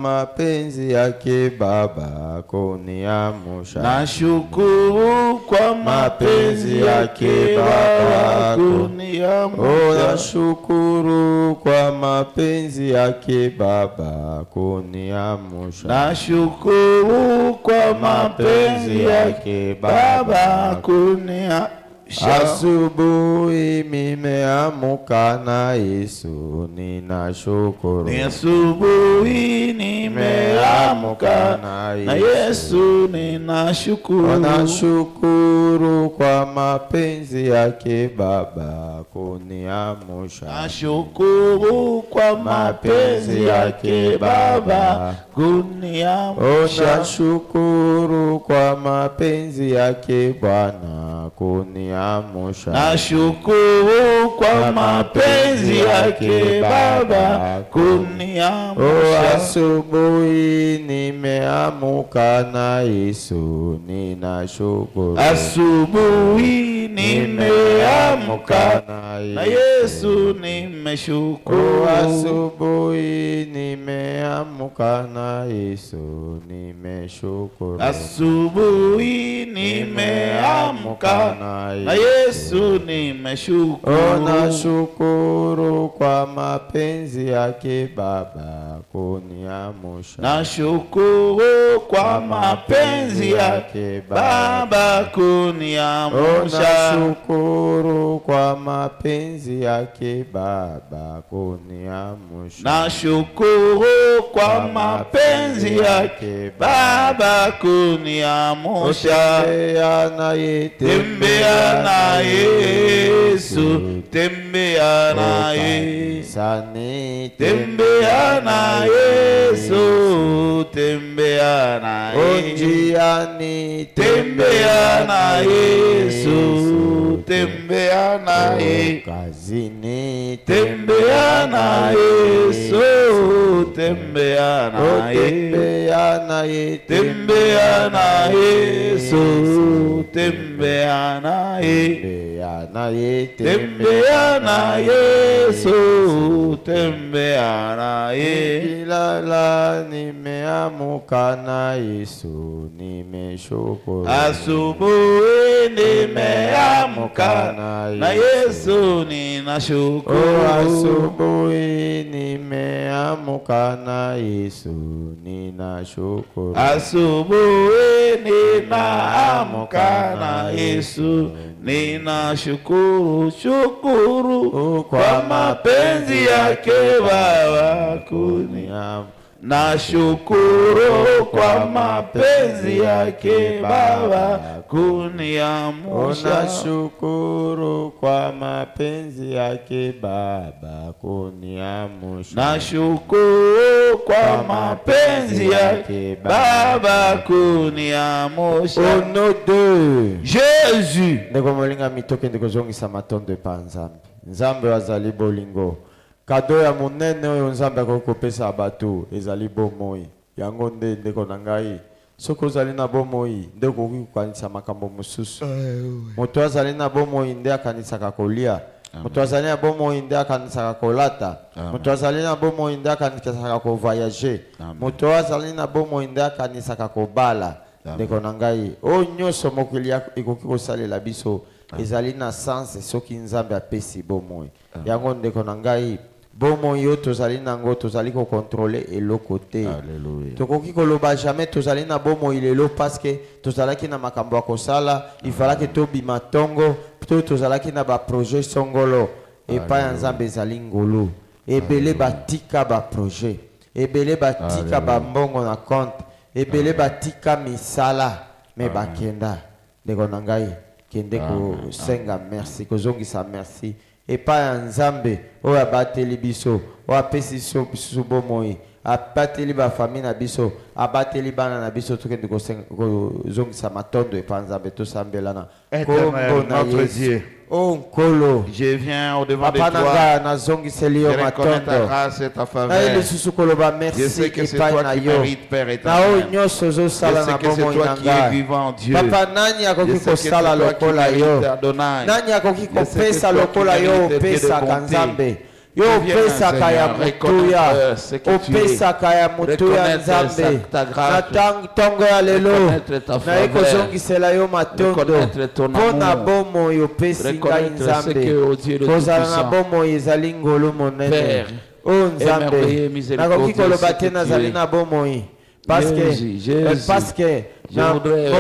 mapenzi yake Baba kuniamsha. Nashukuru kwa mapenzi yake Baba kuniamsha. Nashukuru kwa mapenzi yake Baba kuniamsha. Nashukuru kwa mapenzi yake Baba kuniamsha. Asubuhi nimeamka na Yesu ninashukuru. Asubuhi nimeamka na Yesu ninashukuru. Nashukuru kwa mapenzi yake Baba kuniamsha. Nashukuru kwa mapenzi yake Baba kuniamsha. Nashukuru kwa mapenzi yake Bwana kuniamsha. Nashukuru kwa mapenzi yake Baba kuniamsha. Asubuhi nimeamka na Yesu ninashukuru. Asubuhi nimeamka na Yesu nimeshukuru. Asubuhi nimeamka na Yesu nimeshukuru. Asubuhi nimeamka na Yesu nimeshukuru. Nashukuru kwa mapenzi yake Baba kuniamsha. Nashukuru kwa mapenzi yake Baba kuniamsha. Nashukuru kwa mapenzi yake Baba kuniamsha. Nashukuru kwa mapenzi yake Baba kuniamsha. Tembea na Yesu, tembea na Yesu, tembea na Yesu, tembea na njiani, tembea na Yesu, tembea na Yesu, kazini, tembea na Yesu, tembea na Yesu, tembea na Yesu, tembea na Yesu, tembea na Yesu, tembea na Yesu. Kilala nimeamka na Yesu nimeshukuru. Asubuhi nimeamka na Yesu ninashukuru. Asubuhi nimeamka na Yesu ninashukuru. Asubuhi ninaamka na Yesu ninashukuru. Shukuru kwa mapenzi yake Baba kuniamsha. Nashukuru kwa mapenzi yake Baba kuniamsha. Nashukuru kwa mapenzi yake Baba kuniamsha. Nashukuru kwa mapenzi yake Baba kuniamsha. Au nom de Jésus. Ndeko molinga mitoke ndeko zongisa matondo epa Nzambe. Nzambe wazali bolingo. Kado ya monene oyo Nzambe akokopesa bato ezali bomoi. Yango nde ndeko na ngai. Soko ozali na bomoi nde okoki kokanisa makambo mosusu. Moto azali na bomoi nde akanisaka kolia. Moto azali na bomoi nde akanisaka kolata. Moto azali na bomoi nde akanisaka kovoyager. Moto azali na bomoi nde akanisaka kobala. Ndeko na ngai oyo nyonso mokili ekoki kosalela biso ezali na sens soki Nzambe apesi bomoi. Yango ndeko na ngai bomoi yo tozali nango tozali ko contrôler eloko te. Tokoki koloba jamais tozali na bomoi lelo parce que tozalaki na makambo ya kosala il fallait que tobima tongo to tozalaki na ba projet songolo epai ya Nzambe ezali ngolo ebele batika ba projet ebele batika ba mbongo na compte ebele batika misala me bakenda ndeko na ngai kende ko senga merci kozongisa merci epai ya Nzambe oyo abateli biso oyo apesi biso bomoi abateli bafamille na biso abateli bana na biso tokende kozongisa matondo epai ya Nzambe tosambelana Éternel, notre Dieu, oh nkolo je viens au devant de papa toi. nanga nazongiseli yo Je reconnais ta matondo grâce et ta na faveur. lisusu koloba Je sais merci que c'est epai toi na qui yo mérites, Père na oyo éternel. nyonso Je ozosala sais na que c'est bomoi toi na qui es ngai vivant Dieu. papa nani Je akoki sais que c'est kosala toi qui lokola yo mérites Adonai. nani akoki Je sais que kopesa toi qui lokola yo mérites tes pieds de opesaka bonté. Nzambe yo Deviens un opesaka ya Seigneur, mutuya reconnaître ce que tu es. opesaka ya mutuya Reconnaître nzambe ta grâce. na ntongo ya lelo Reconnaître ta naye faveur. kozongisela yo matondo Reconnaître ton mpo na amour. bomoi opesi ngai Reconnaître ce nzambe que, oh Dieu le kozala na Tout-Puissant, bomoi ezali ngolu monene Père, o nzambe émerveillé, miséricordieux, nakoki koloba ce te que tu nazali es. na bomoi parce Jésus, Jésus. que Je voudrais,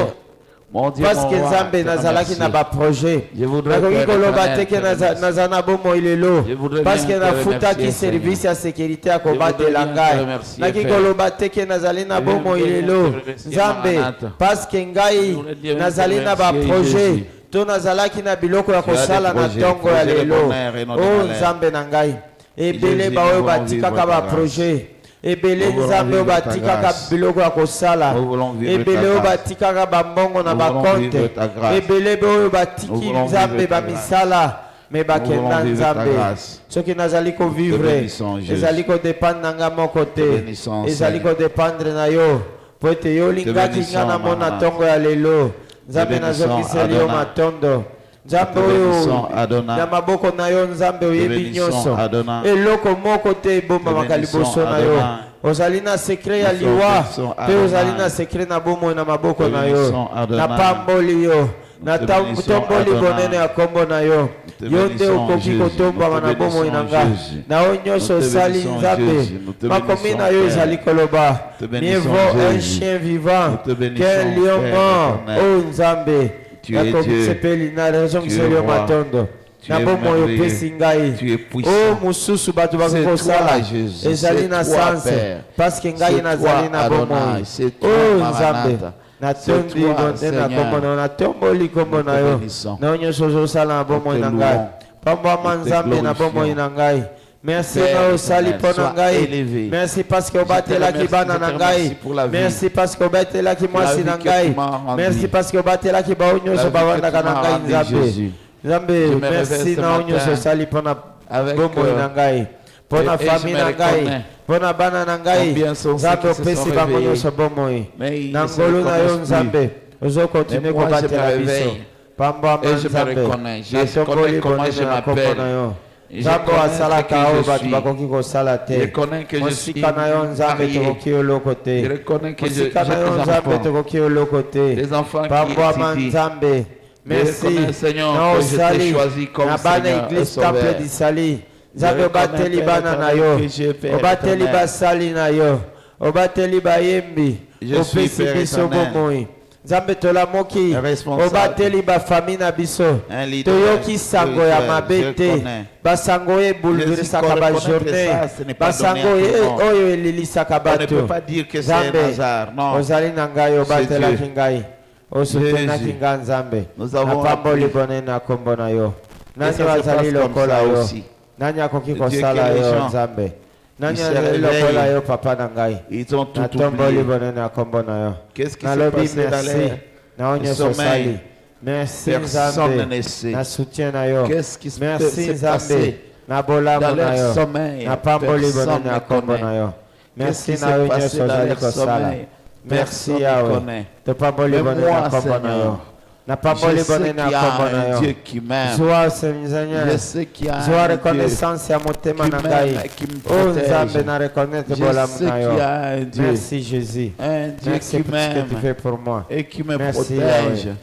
mon Dieu, parce mon que roi, nzambe te nazalaki na remercier. baprojet Je voudrais nakoki te koloba te reconnaître, ke naza na bomoi lelo Je voudrais parce bien que te nafutaki remercier, service ya sécurité ya voudrais kobatela bien te ngai remercier, nakoki Père. koloba te ke nazali na Je bomoi voudrais bien lelo te remercier, nzambe Maranatha. parce que ngai voudrais bien te nazali na remercier, baprojet Jésus. to nazalaki na biloko ya Tu as des kosala na projets, ntongo ya projets de lelo bonheur et non de o malheur. nzambe na ngai ebele Jésus, baoyo nous voulons batikaka vivre ta baprojet ebele Nous voulons nzambe oyo vivre ta batikaka grâce. biloko ya kosala Nous voulons vivre ebele ta oyo grâce. batikaka bambongo na Nous voulons bakonte vivre ta grâce. ebele oyo Nous batiki voulons nzambe vivre ta bamisala me bakenda voulons vivre ta nzambe grâce. soki nazali kovivre Te bénissons, Jésus. ezali kodépendre na nga moko te bénissons, ezali Seigneur. kodépendre na yo po ete yo olingaki bénissons, nga na mona Maranatha. ntongo ya lelo nzambe bénissons, nazongiseli yo Adonai. matondo nzambe Te oyo bénissons, Adonai. na maboko na yo nzambe oyebi bénissons, nyonso Adonai. eloko moko te ebombamaka Te bénissons, liboso na yo Adonai. ozali na sekre ya Nous liwa bénissons, mpe ozali Adonai. na sekre na bomoi na maboko Te na yo bénissons, Adonai. napamboli yo Te bénissons, natomboli Adonai. bonene ya kombo na yo Te yo nde bénissons, okoki Jésus. kotombama Nous na te bomoi na bénissons, nga Jésus. na oyo nyonso Nous te osali bénissons, nzambe Jésus. Nous te makomi bénissons, na yo Père. ezali koloba Te mieux bénissons, vaut un Jésus. chien vivant Nous te bénissons, qu'un lion Père mort éternel. o nzambe Tu es Dieu. nakokisepeli na rezongiseli Tu es yo roi. matondo Tu na es bomoi merveilleux. opesi ngai Tu es puissant. o mosusu bato C'est bakokosala toi, Jésus. ezali C'est na toi, sanse Père. parce que ngai C'est nazali toi, na Adonai. bomoi C'est toi, o Maranatha. nzambe natondi C'est toi, bonde na Seigneur. kombo na yo natomboli kombo Nous na te yo bénissons. na oyo nyonso ozosala na bomoi te na ngai louons. pambwama Nous te nzambe na glorifions. bomoi na ngai merci Père na osali éternel, mpo na sois ngai élevé. merci parce que obatelaki bana na ngai pour la vie. merci parce que obatelaki mwasi vie na que ngai tu m'as rendue. merci parce que obatelaki bao La nyonso vie bawandaka que tu na m'as ngai rendue, nzambe Jésus. nzambe Je me merci réveille ce na oyo matin nyonso osali mpo na avec, bomoi na ngai mpo na et je famille me na ngai reconnais mpo na bana na ngai combien sont ceux nzambe qui se opesi sont bango réveillés. nyonso bomoi Mais ils na ne se ngolu na yo reconnaissent nzambe plus. ozokontinue Mais moi, je kobatela me biso réveille. pambwama Et je me nzambe reconnais. Je natomboli connais comment bonene je na kombo m'appelle. na yo Je nzambe connais asalaka ce que oyo je bato suis. bakoki kosala Je te connais que je suis mosika na yo nzambe marié. tokoki eloko te Je reconnais que mosika na j'ai yo des nzambe enfants. tokoki eloko te Des enfants qui pambwama étudient. nzambe merci reconnais, Seigneur, na que je t'ai osali choisi comme na bana Seigneur et église Sauveur. temple disali nzambe reconnais, obateli Père bana na éternel, yo que je, Père obateli éternel. basali na yo obateli bayembi Je suis, opesi Père biso éternel, bomoi nzambe tolamoki responsable. obateli bafami na biso Un leader toyoki sango ya spirituel, mabe je te connais. basango oyo ebulversaka Je bajourne sais que ce n'est pas basango donné à tout le monde. oyo elilisaka On ne bato peut pas dire que c'est un nzambe hasard. Non. ozali na ngai obatelaki Dieu. ngai osutenaki Jésus. ngai nzambe Nous avons napamboli appris. bonene na kombo na yo nani ça se azali passe comme lokola ça yo aussi. nani akoki Dieu kosala que les yo gens, nzambe nani ils se azali réveillent. lokola yo papa na ngai Ils ont tout natomboli oublié. bonene na kombo na yo Qu'est-ce qui s'est nalobi passé dans merci na oyo nyonso sommeil? osali merci Personne nzambe ne sait. na soutien na yo Qu'est-ce qui s'est merci nzambe passé na bolamu dans na leur yo sommeil? napamboli Personne bonene ne na kombo connaît. na yo Qu'est-ce merci qui na yo s'est passé nyonso dans ozali leur kosala sommeil? merci Personne ne yawe connaît. topamboli Mais bonene moi, na kombo na yo Seigneur, napamboli je sais bonene qu'il y na a kombo na un yo Dieu qui m'aime. zwa Seigneur Je sais qu'il y a zwa un Dieu reconnaissance ya motema qui na m'aime ngai et qui me o protège. nzambe na reconnaître Je bolamu sais na qu'il yo y a un Dieu, merci Jésus un Dieu merci qui pour ce que tu m'aime fais pour moi et qui me Merci, protège. Yahweh.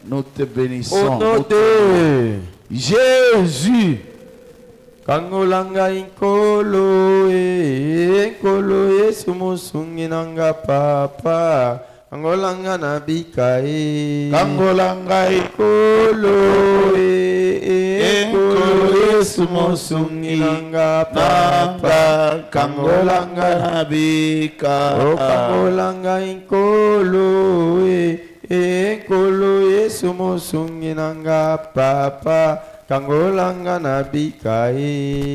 Nous te au bénissons. nom Nous te- de Jésus. kangolanga inkolo nkolo yesu mosungi nanga papa kangolanga na bika Kangolanga nkolo nkolo yesu mosungi nanga papa Nanga kangolanga nabika. o kangolanga inkolo nkolo yesu mosungi nanga papa kangolanga na bika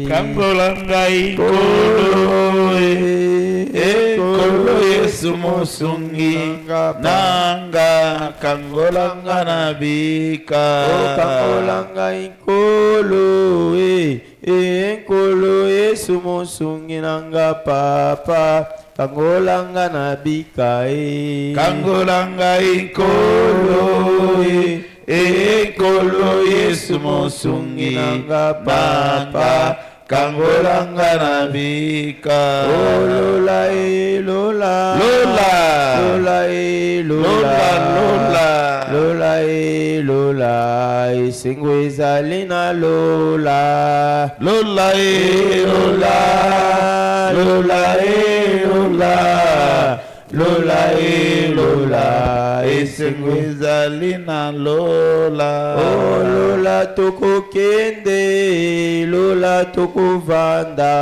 Kangolanga ikolo ekolo Yesu mosungi nanga kangolanga nabika. o kangolanga inkolo nkolo yesu mosungi nanga papa kangolanga na bika Kangolanga ikolo ekolo Yesu mosungi nanga kangolanga na bika. Oh lola e lola, Lola, lola e Lola, Lola, lola e lola, esengo ezali na lola. Lola e Lola, Lola e lola, lola e lola, esengo ezali na Lola. oh lola tokokende, lola tokovanda,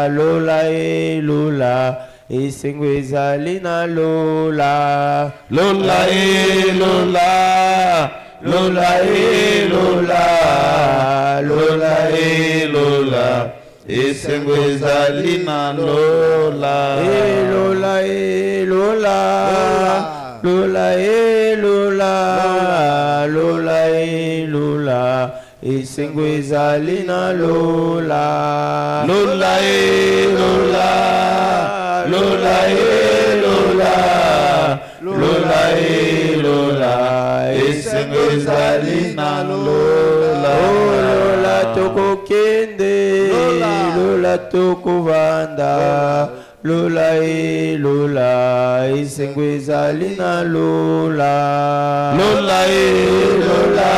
lola e lola, esengo ezali na lola. Lola e Lola, Lola e Lola, Lola e Lola, esengo ezali na Lola. E lola e lola, lola e lola, lola e lola, esengo ezali na lola. Lola e Lola, Lola e Lola, Lola e Lola, esengo ezali na Lola. Oh lola tokokende, lola tokovanda, lola e lola, esengo ezali na lola. Lola e Lola,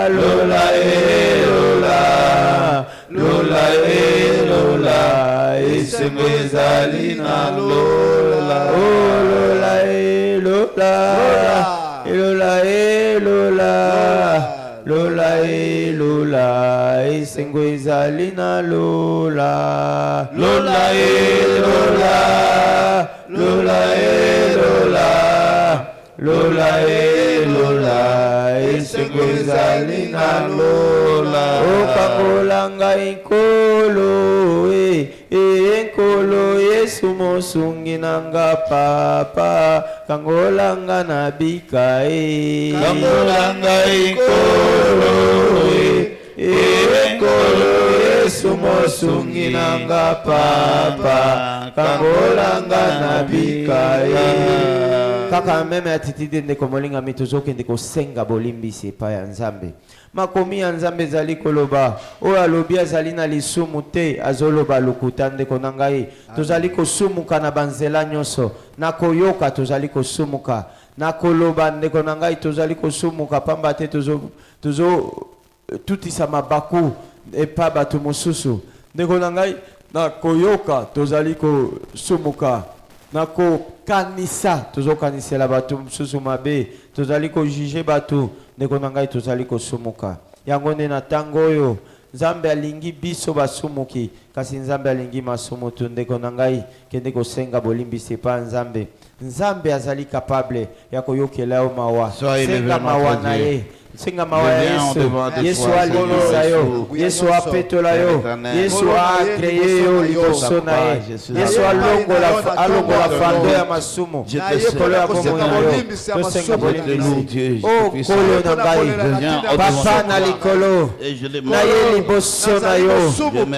Lola e Lola, Lola e Lola, esengo ezali na Lola. Oh lola e lola, lola e lola, lola e lola, esengo ezali na lola. Lola e Lola, Lola e Lola, Lola e Lola, esengo ezali na Lola. Okangolanga enkolo, enkolo Yesu mosungi nanga papa, kangolanga na bika Kangolanga ikolo, ekolo Yesu mosungi nanga papa, kangolanga na bika kaka meme atitide ndeko molinga mitozokende kosenga bolimbisi epai ya Nzambe. Makomi ya Nzambe ezali koloba oyo alobi azali na lisumu te, azoloba lokuta ndeko na ngai. Tozali kosumuka na banzela nyonso, na koyoka tozali kosumuka, na koloba ndeko na ngai tozali kosumuka, pamba te tozo tutisa mabaku epa bato mosusu. Ndeko na ngai na koyoka tozali kosumuka, na kokanisa tozokanisela bato mosusu mabe, tozali kojuge bato. Ndeko na ngai tozali kosumuka. Yango nde na ntango oyo Nzambe alingi biso basumuki, kasi Nzambe alingi masumu tu. Ndeko na ngai kende kosenga bolimbisi epai Nzambe. Nzambe azali capable ya koyokela yo mawa. Senga mawa na ye, senga mawa ya Yesu. Yesu alingisa yo, Yesu apetola yo, Yesu akreye yo liboso na ye, Yesu alongola fando ya masumu ekolo ya bomoi na yo. Tosenga bolimbisi. Oh kolo na ngai, papa na likolo, na ye liboso na yo.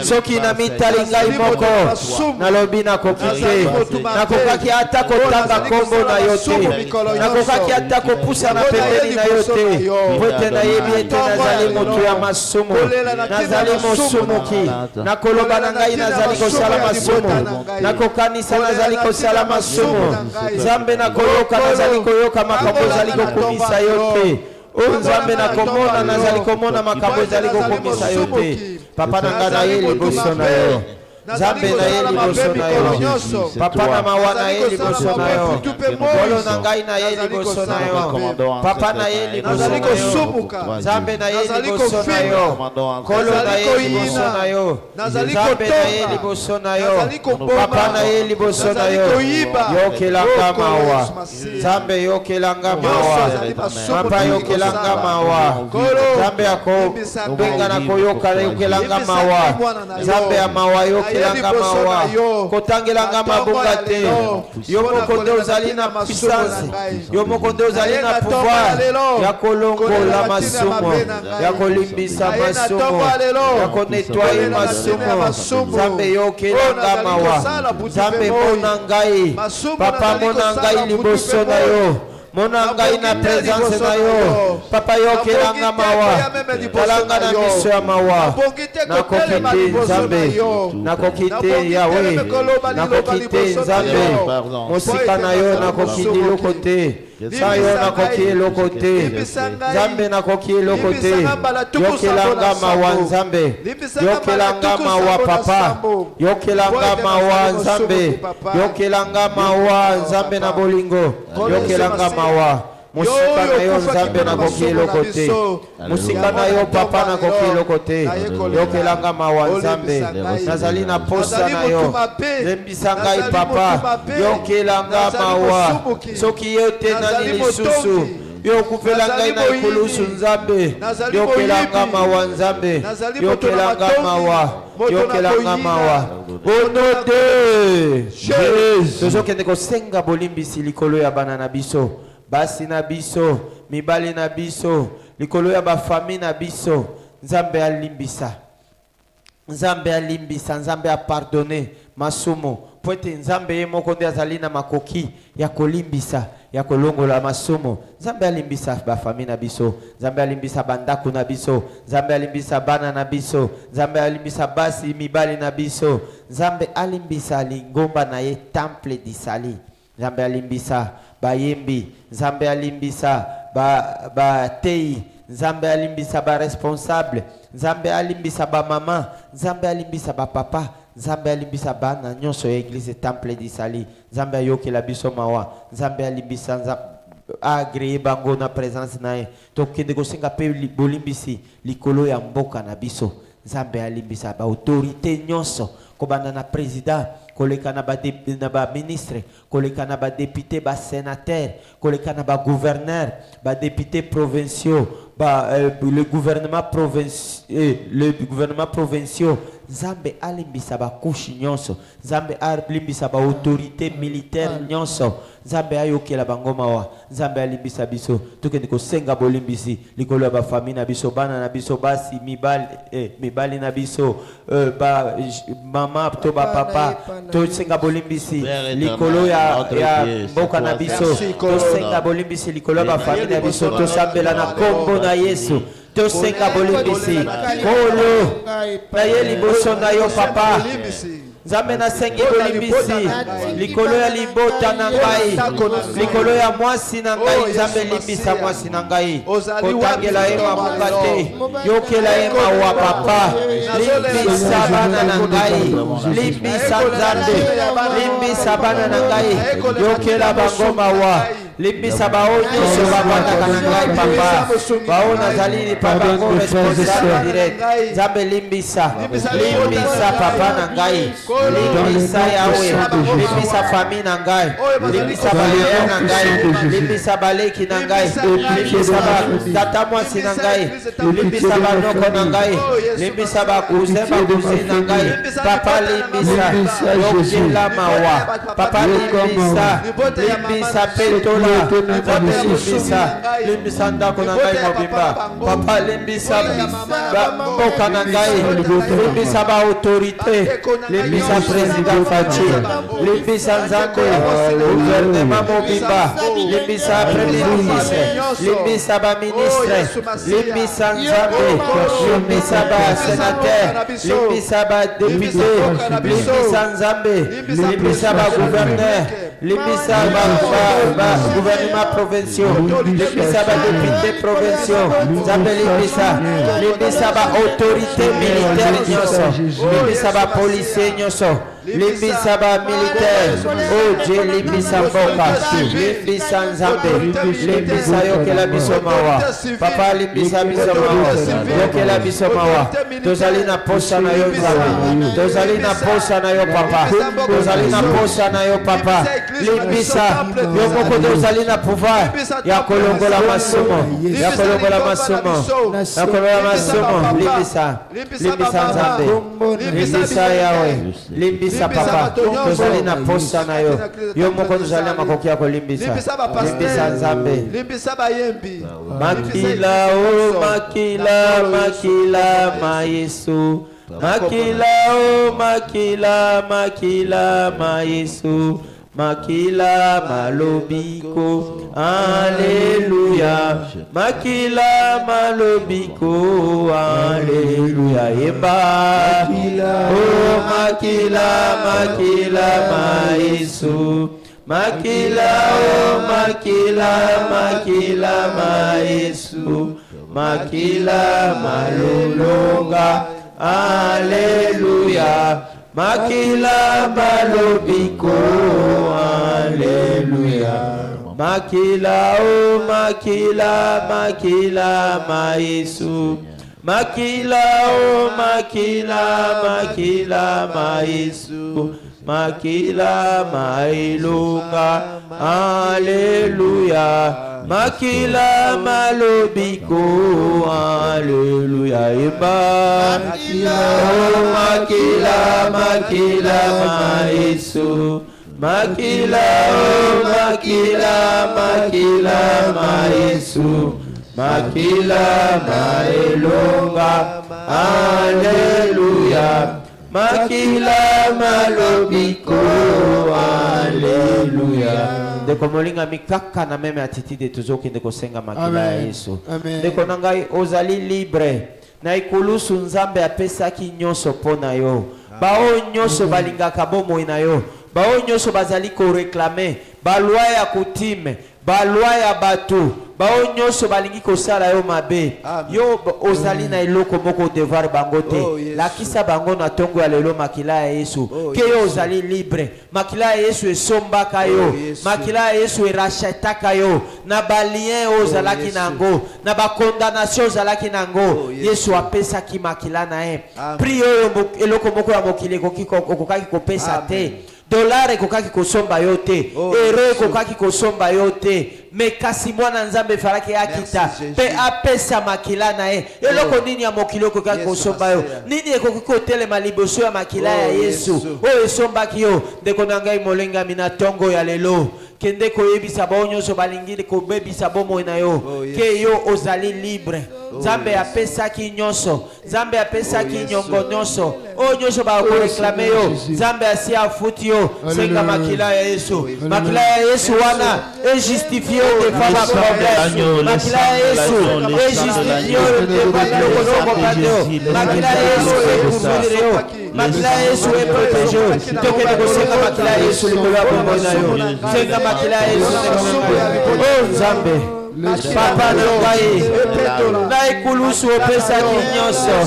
Soki na mitali ngai moko, nalobi nakoki te, nakokaki ata kotanga kombo na yo te, nakokaki ata kopusa na pembeni na yo te. Pote na yebi ete nazali moto ya masumu, nazali mosumuki, nakoloba na ngai nazali kosala masumu, nakokanisa nazali kosala masumu. Nzambe nakoyoka nazali koyoka makambo ezali kokumisa yo te. O Nzambe nakomona nazali komona makambo ezali kokumisa yo te. Papa na ngai na ye liboso na yo, Nzambe na ye liboso na yo, papa na mawa na ye liboso na yo, kolo na ngai na ye liboso na yo, papa na ye liboso na yo, Nzambe na ye liboso na yo, kolo na ye liboso na yo, Nzambe na ye liboso na yo, papa na ye liboso na yo. Yokelanga mawa, Nzambe yokelanga mawa, papa yokelanga mawa, Nzambe yako benga na koyoka yokelanga mawa, Nzambe ya mawa yokelanga mawa, kotangelanga mabonga te. Yo moko nde ozali na puissance, yo moko nde ozali na pouvoir ya kolongola masumu, ya kolimbisa masumu, ya konetwaye masumu. Nzambe yokelanga mawa, Nzambe mona ngai, papa mona ngai liboso na yo. monanga ina présence na yo papa yokelanga mawa talanga na miso ya mawa nakokite nzambe nakokite yawe nakokite nzambe mosika na yo nakokiti loko te sa yo nakoki eloko te nzambe nakoki eloko te yokelanga mawa nzambe yokelanga mawa papa yokelanga mawa nzambe yokelanga mawa nzambe na bolingo yokelanga mawa musika na yo nzambe nakoki eloko te musika na yo papa nakoki eloko te yokelanga mawa nzambe nazali na posa na yo lembisa ngai papa yokelanga mawa soki yo te nani lisusu yokufela ngai na ekulusu nzambe yokelanga mawa nzambe yokelanga mawa yokelanga mawa ono de Jésus tozokende kosenga bolimbisi likolo ya bana na biso basi na biso mibali na biso likolo ya bafami na biso nzambe alimbisa nzambe apardone masumu poete nzambe ye moko nde azali na makoki ya kolimbisa ya kolongola masumu nzambe alimbisa bafami na biso nzambe alimbisa bandako na biso nzambe alimbisa bana na biso nzambe alimbisa basi mibali na biso nzambe alimbisa lingomba na ye temple disali nzambe alimbisa bayembi nzambe alimbisa batei nzambe alimbisa ba responsable nzambe alimbisa ba mama nzambe alimbisa ba papa nzambe alimbisa bana nyonso ya église temple disali nzambe ayokela biso mawa nzambe alimbisa agree bango na présence na ye tokende kosenga pe bolimbisi likolo ya mboka na biso nzambe alimbisa ba autorité nyonso kobanda na président koleka na ba ministre koleka na ba député ba sénateur koleka na ba gouverneur ba député provinciaux le gouvernement provinciaux nzambe alimbisa ba couche nyonso nzambe alimbisa ba autorité militaire nyonso nzambe ayokela bango mawa nzambe alimbisa biso tokende kosenga bolimbisi likolo ya ba famille na biso bana na biso basi mibali na biso mama to ba papa tosenga bolimbisi likolo ya mboka na biso tosenga bolimbisi likolo ya ba famille na biso tosambela na kombo na Yesu tosenga bolimbisi kolo na ye liboso na yo papa nzambe nasengi bolimbisi likolo ya libota na ngai likolo ya mwasi na ngai nzambe limbisa mwasi na ngai kotangela ye mamuka te yokela ye mawa papa limbisa bana na ngai limbisa nzambe limbisa bana na ngai yokela bango mawa limbisa bao nyonso babandaka na ngai papa bao nazali pa bango responsable direct nzambe limbisa papa na ngai limbisa yawe limbisa famille na ngai limbisa balere na ngai limbisa baleki na ngai limbisa tata mwasi na ngai limbisa banoko na ngai limbisa bakuze bakuzi na ngai papa limbisa yokela mawa papa limbisa petola nzambe limbisa ndako na ngai mobimba papa limbisa mboka na ngai limbisa ba autorité limbisa président Fachi limbisa nzambe gouvernement mobimba limbisa premier ministre limbisa ba ministre limbisa nzambe limbisa ba sénateur limbisa ba député limbisa nzambe limbisa ba gouverneur limbisa ba gouvernement provinciaux limbisa ba député provinciaux nzambe limbisa ba autorité militaire nyonso limbisa ba policier nyonso limbisa ba militaire oh Dieu limbisa mboka limbisa nzambe limbisa yokela biso mawa papa limbisa biso mawa yokela biso mawa tozali na posa na yo nzambe tozali na posa na yo papa tozali na posa na yo papa limbisa yo moko tozali na pouvoir ya kolongola masumo ya kolongola masumo ya kolongola masumo limbisa nzambe limbisa yawe limbisa papa tozali na posa na yo yo moko tozali na makoki ya kolimbisa limbisa nzambe limbisa bayembi makila o makila ma Yesu makila o makila ma Yesu makila malobiko, Alléluia, makila malobiko, Alléluia, eba, oh makila, makila maisu, makila, oh makila, makila maisu, makila malolonga, Alléluia, makila malobiko, Alléluia. Makila, oh makila, makila maisu, makila, oh makila, makila maisu, makila mailunga, Alléluia, makila malobiko, Alléluia, eba, oh makila, makila maisu, makila, oh makila, makila maisu, makila mailunga, Alléluia, makila malobiko, Alléluia. Ndeko molinga mikaka na meme atitude tuzoki ndeko senga makila ya Yesu. Ndeko nangai ozali libre na ikulusu nzambe apesaki nyonso pona yo. Bao nyonso balingaka bomoi na yo. Bao nyonso bazali ko réclamer ba loi ya kutime, ba loi ya batu. Bao nyonso balingi kosala yo mabe. Yo ozali na eloko moko devoir bango te. Lakisa bango na tongo ya lelo makila ya Yesu. Ke yo ozali libre. Makila ya Yesu esombaka yo. Makila ya Yesu erachetaka yo. Na balien ozalaki nango. Na ba condamnation ozalaki nango. Yesu apesaki makila na ye. Pri yo eloko moko ya mokili kokaki kopesa te. Dollar ekokaki kosomba yo te, euro ekokaki kosomba yo te, me kasi mwana nzambe faraki akita pe apesa makila na ye. Eloko nini ya mokili ekokaki kosomba yo? Nini ekoki kotelema liboso ya makila ya Yesu oyo esombaki yo? Ndeko na ngai molenga mina tongo ya lelo kende koyebisa bao nyonso balingili kobebisa bomoi na yo ke yo ozali libre. Nzambe apesaki nyonso, Nzambe apesaki nyongo nyonso oyo nyonso bakoreklame yo, Nzambe asi afuti yo. Senga makila ya Yesu, makila ya Yesu wana ejustifie de fama problème, makila ya Yesu ejustifie de fama lokono pateo, makila ya Yesu ekumbiri yo, makila ya Yesu eprotege. Tokende kosenga makila ya Yesu likolo ya bombo na yo. Senga makila ya Yesu oh Nzambe Papa Nongai, na ikulusu opesaki nyonso,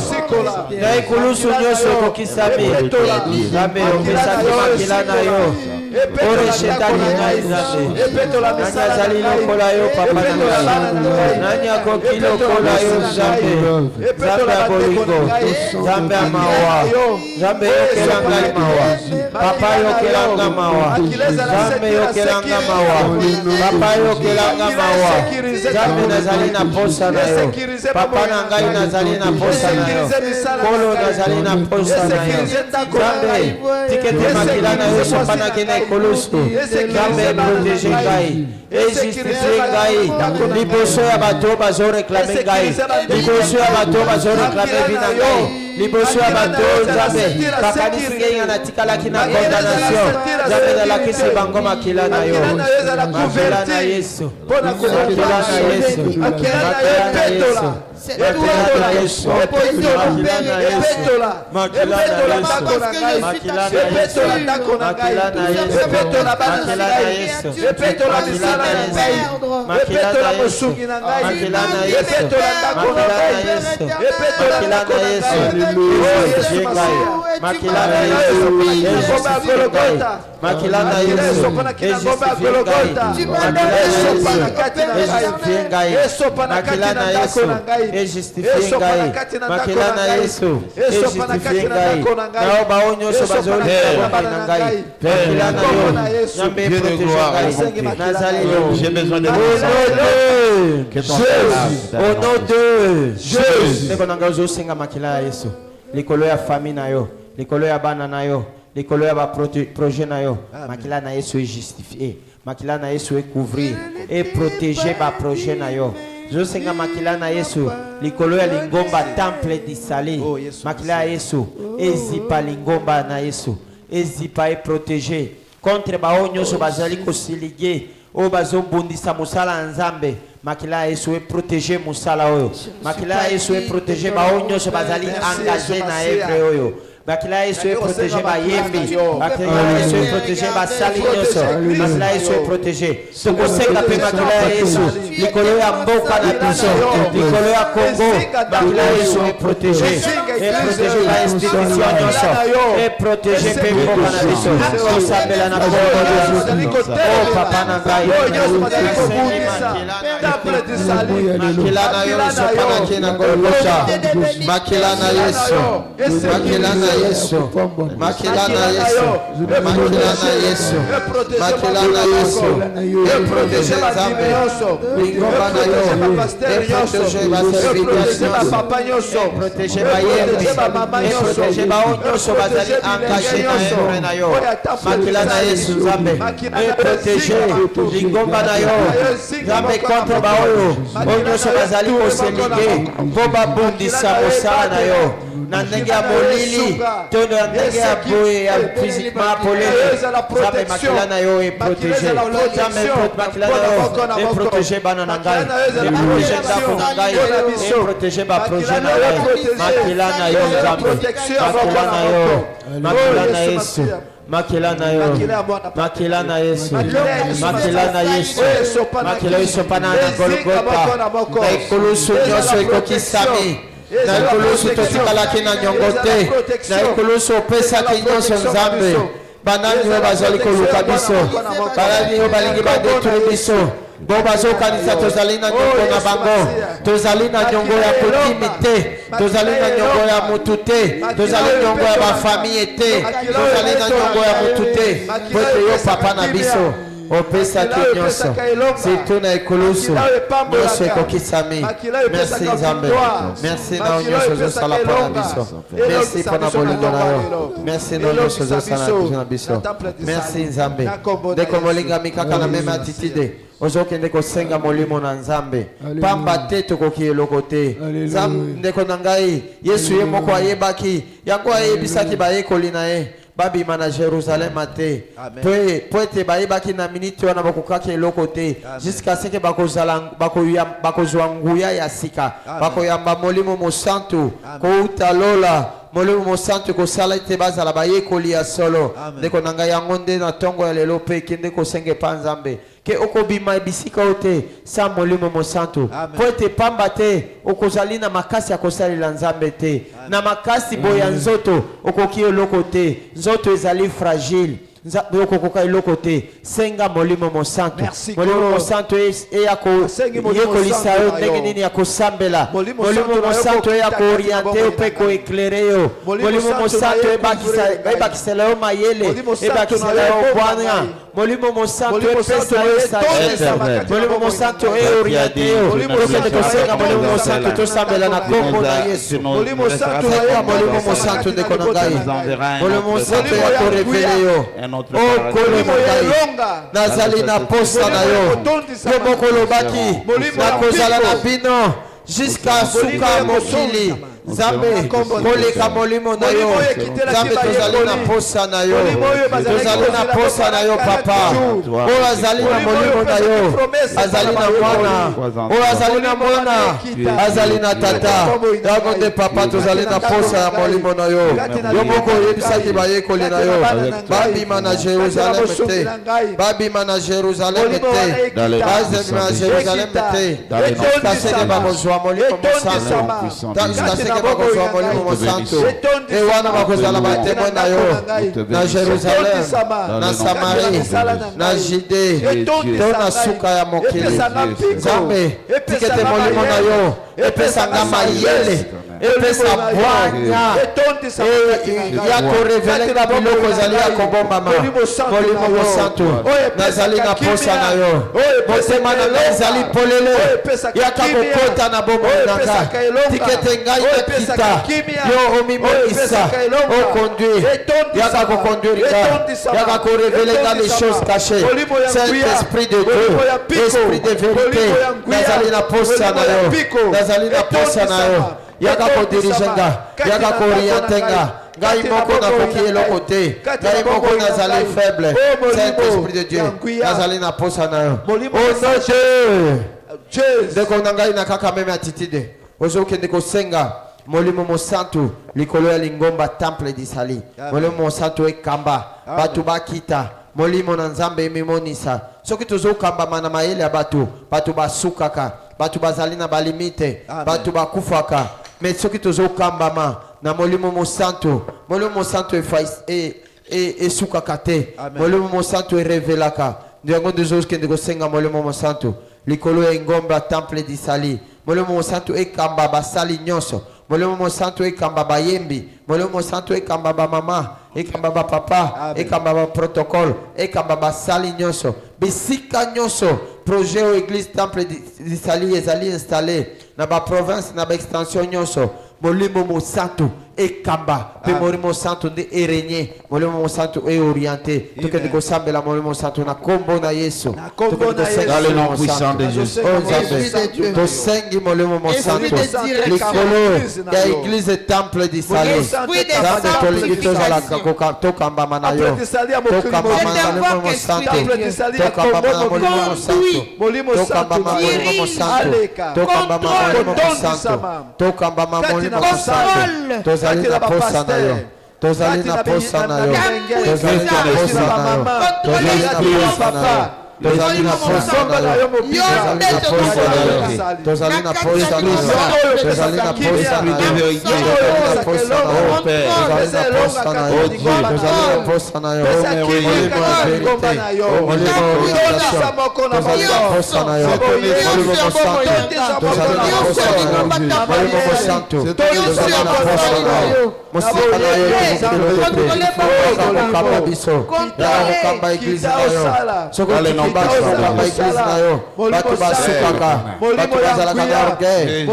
na ikulusu nyonso kokisami, Nzambe opesaki makila na yo, ore shetani na Nzambe, nanya zali lokola yo Papa Nongai, nanya koki lokola yo Nzambe, Nzambe ya bolingo, Nzambe ya mawa, Nzambe yokelanga mawa, Papa yokelanga mawa, Nzambe yokelanga mawa, Papa yokelanga mawa, Nzambe nazali na posa na yo, Papa na ngai nazali na posa na yo, Kolo nazali na posa na yo, Nzambe tikete makila na yo sopana kene kolusu, Nzambe protege ngai, ejustifie ngai, liboso ya bato bazo reklame ngai, liboso ya bato bazo reklame vina ngai, liboso ya bato Nzambe bakanisi ngai na tikalaki na condamnation, Nzambe nalakisi bango makila na yo, makila na Yesu, makila na Yesu, makila na Yesu, makila na Yesu, makila na Yesu, makila na Yesu, makila na Yesu, makila na Yesu, makila na Yesu, makila na Yesu, makila na Yesu, makila na Yesu, jengai, makila na Yesu, makila na Yesu, makila na Yesu, ejustifie ngai, makila na Yesu, ejustifie ngai, nao bao nyonso bazoli na ngai, makila na yo, Nzambe protege ngai, nazali yo, j'ai besoin de au nom de Jésus, ndeko na ngai ozosenga makila ya Yesu, likolo ya famille na yo, likolo ya bana na yo, likolo ya ba projet na yo, makila na Yesu ejustifie, makila na Yesu ekouvrir et protéger ba projet na yo. Josenga makila na Yesu likolo ya lingomba temple disali, makila ya Yesu ezipa lingomba na Yesu, ezipa et protéger contre bao nyonso bazali kosilige oyo bazobundisa mosala ya nzambe makila ya yesu eprotege mosala oyo makila ya yesu eprotege bao nyonso bazali engage na evre oyo bakila yesu eprotege bayembi bakila yesu eprotege basali nyonso makila yesu eprotege tokosenga mpe makila ya yesu likolo ya mboka na biso likolo ya kongo makila yesu eprotege bainstitution nyonso eprotege mpe mboka na biso tosambela na kongo o papa na ngai makila na yo sopanake na golgota makila na yesu makila na Yesu, makila na Yesu, makila na Yesu, makila na Yesu, et protéger Nzambe, lingomba na yo, et protéger ma serviteur, et protéger ma yembi, et protéger ma onyoso bazali engagé na evre na yo, makila na Yesu Nzambe, et protéger lingomba na yo, Nzambe contre ba oyo, onyoso bazali koselige, po babundisa mosala na yo, na ndenge ya molili tono ya ndenge ya boye ya physiquement polele Nzambe makila na yo eprotege Nzambe makila na yo eprotege bana na ngai eprotege ndako na ngai eprotege baproje na ngai makila na yo Nzambe makila na yo makila na Yesu makila na yo makila na Yesu makila na Yesu makila yesu pana na Golgota na ekolusu nyonso ekokisami na ekolusu totikalaki na nyongo te na ekolusu opesaki nyonso Nzambe banani oyo bazali koluka biso banani oyo balingi badetruire biso bo bazokanisa tozali na nyongo na bango tozali na nyongo ya kotimi te tozali na nyongo ya mutu te tozali nyongo ya bafamille te tozali na nyongo ya mutu te po ete yo papa na biso opesaki nyonso surtout na ekolusu nyonso ekokisami merci Nzambe merci na yo nyonso ozosala mpona biso merci mpona bolingo na yo merci na nyonso ozosala na biso merci Nzambe ndeko molingami kaka na meme attitude ozokende kosenga molimo na Nzambe pamba te tokoki eloko te ndeko na ngai Yesu ye moko ayebaki yango ayebisaki bayekoli na ye babima na Jérusalem te po ete bayebaki na minute wana bakokaki eloko te jusqu'à ce que bakozwa nguya ya sika bakoyamba molimo mosantu kouta lola molimo mosantu kosala ete bazala bayekoli ya solo ndeko na ngai yango nde na ntongo ya lelo mpe ekende kosenga epa Nzambe ke okobima bisika ote sa molimo mosantu po ete pamba te okozali na makasi ya kosalela Nzambe te na makasi boya nzoto okoki eloko te nzoto ezali fragile okokoka eloko te senga molimo mosantu molimo mosantu eya koyekolisa yo ndenge nini ya kosambela molimo mosantu eya kooriente yo mpe koeklere yo molimo mosantu ebakisela yo mayele ebakisela yo bwana molimo mosantu epesa yo sagesse molimo mosantu eoriente yo tokende kosenga molimo mosantu tosambela na kombo na Yesu molimo mosantu ndeko na ngai molimo mosantu eya korevele yo nazali na posa na yo yo moko olobaki nakozala na bino jusqu'à suka mokili Nzambe koleka molimo na yo Nzambe tozali na posa na yo tozali na posa na yo papa oyo azali na molimo na yo azali na mwana oyo azali na mwana azali na tata yango nde papa tozali na posa ya molimo na yo yo moko oyebisaki bayekoli na yo babima na Jérusalem te babima na Jérusalem te bazema na Jérusalem te kaseke bakozwa molimo mosantu bakozwa molimo mosantu ewana bakozala batemwe na yo na Jérusalem na Samarie na Jide to na suka ya mokili Nzambe tikete molimo na yo epesanga mayele epesa bwanya ya korevelenga biloko ezali ya kobombama molimo mosantu nazali na posa na yo motema na ngai ezali polele yaka kokota na bomoi na nga tikete ngai nakita yo omimokisa okonduire yaka kokonduire nga yaka korevelenga les choses cachées Saint-Esprit de Dieu esprit de vérité nazali na posa na yo nazali na posa na yo yaka kodirigenga yaka koorientenga ngai moko nakoki eloko te ngai moko nazali faible Saint-Esprit de Dieu nazali na posa na yo ndeko na ngai na kaka meme attitude ozokende kosenga molimo mosantu likolo ya lingomba temple disali molimo mosantu ekamba bato bakita molimo na nzambe emimonisa soki tozokambama na mayele ya bato basukaka bato bazali na balimite bato bakufaka mais soki tozokambama na molimo mosantu esukaka te molimo mosantu erevelaka ndiango tozokende kosenga molimo mosantu likolo ya ngomba temple disali molimo mosantu ekamba basali nyonso molimo mosantu ekamba bayembi molimo mosantu ekamba bamama ekamba bapapa ekamba baprotocole ekamba basali nyonso bisika nyonso projet o église temple disali ezali installé na baprovince na baextension nyonso molimo mosantu ekamba pe molimo mosantu nde erenye molimo mosantu eorienté tokende kosambela molimo mosantu na kombo na Yesu dans le nom puissant de Jésus. tosengi molimo mosantu likolo ya église temple disali nzambe tolingi tozalaka tokambama na yo tokambama na molimo mosantu tokambama na molimo mosantu tokambama molimo mosantu tokambama molimo mosantu tokambama molimo mosantu tozali na posa na yo tozali na posa na yo tozali na posa na yo tozali na posa na yo tozali na posa na yo tozali na posa na yo tozali na posa na yo bato basukaka bato bazalaka na orgueil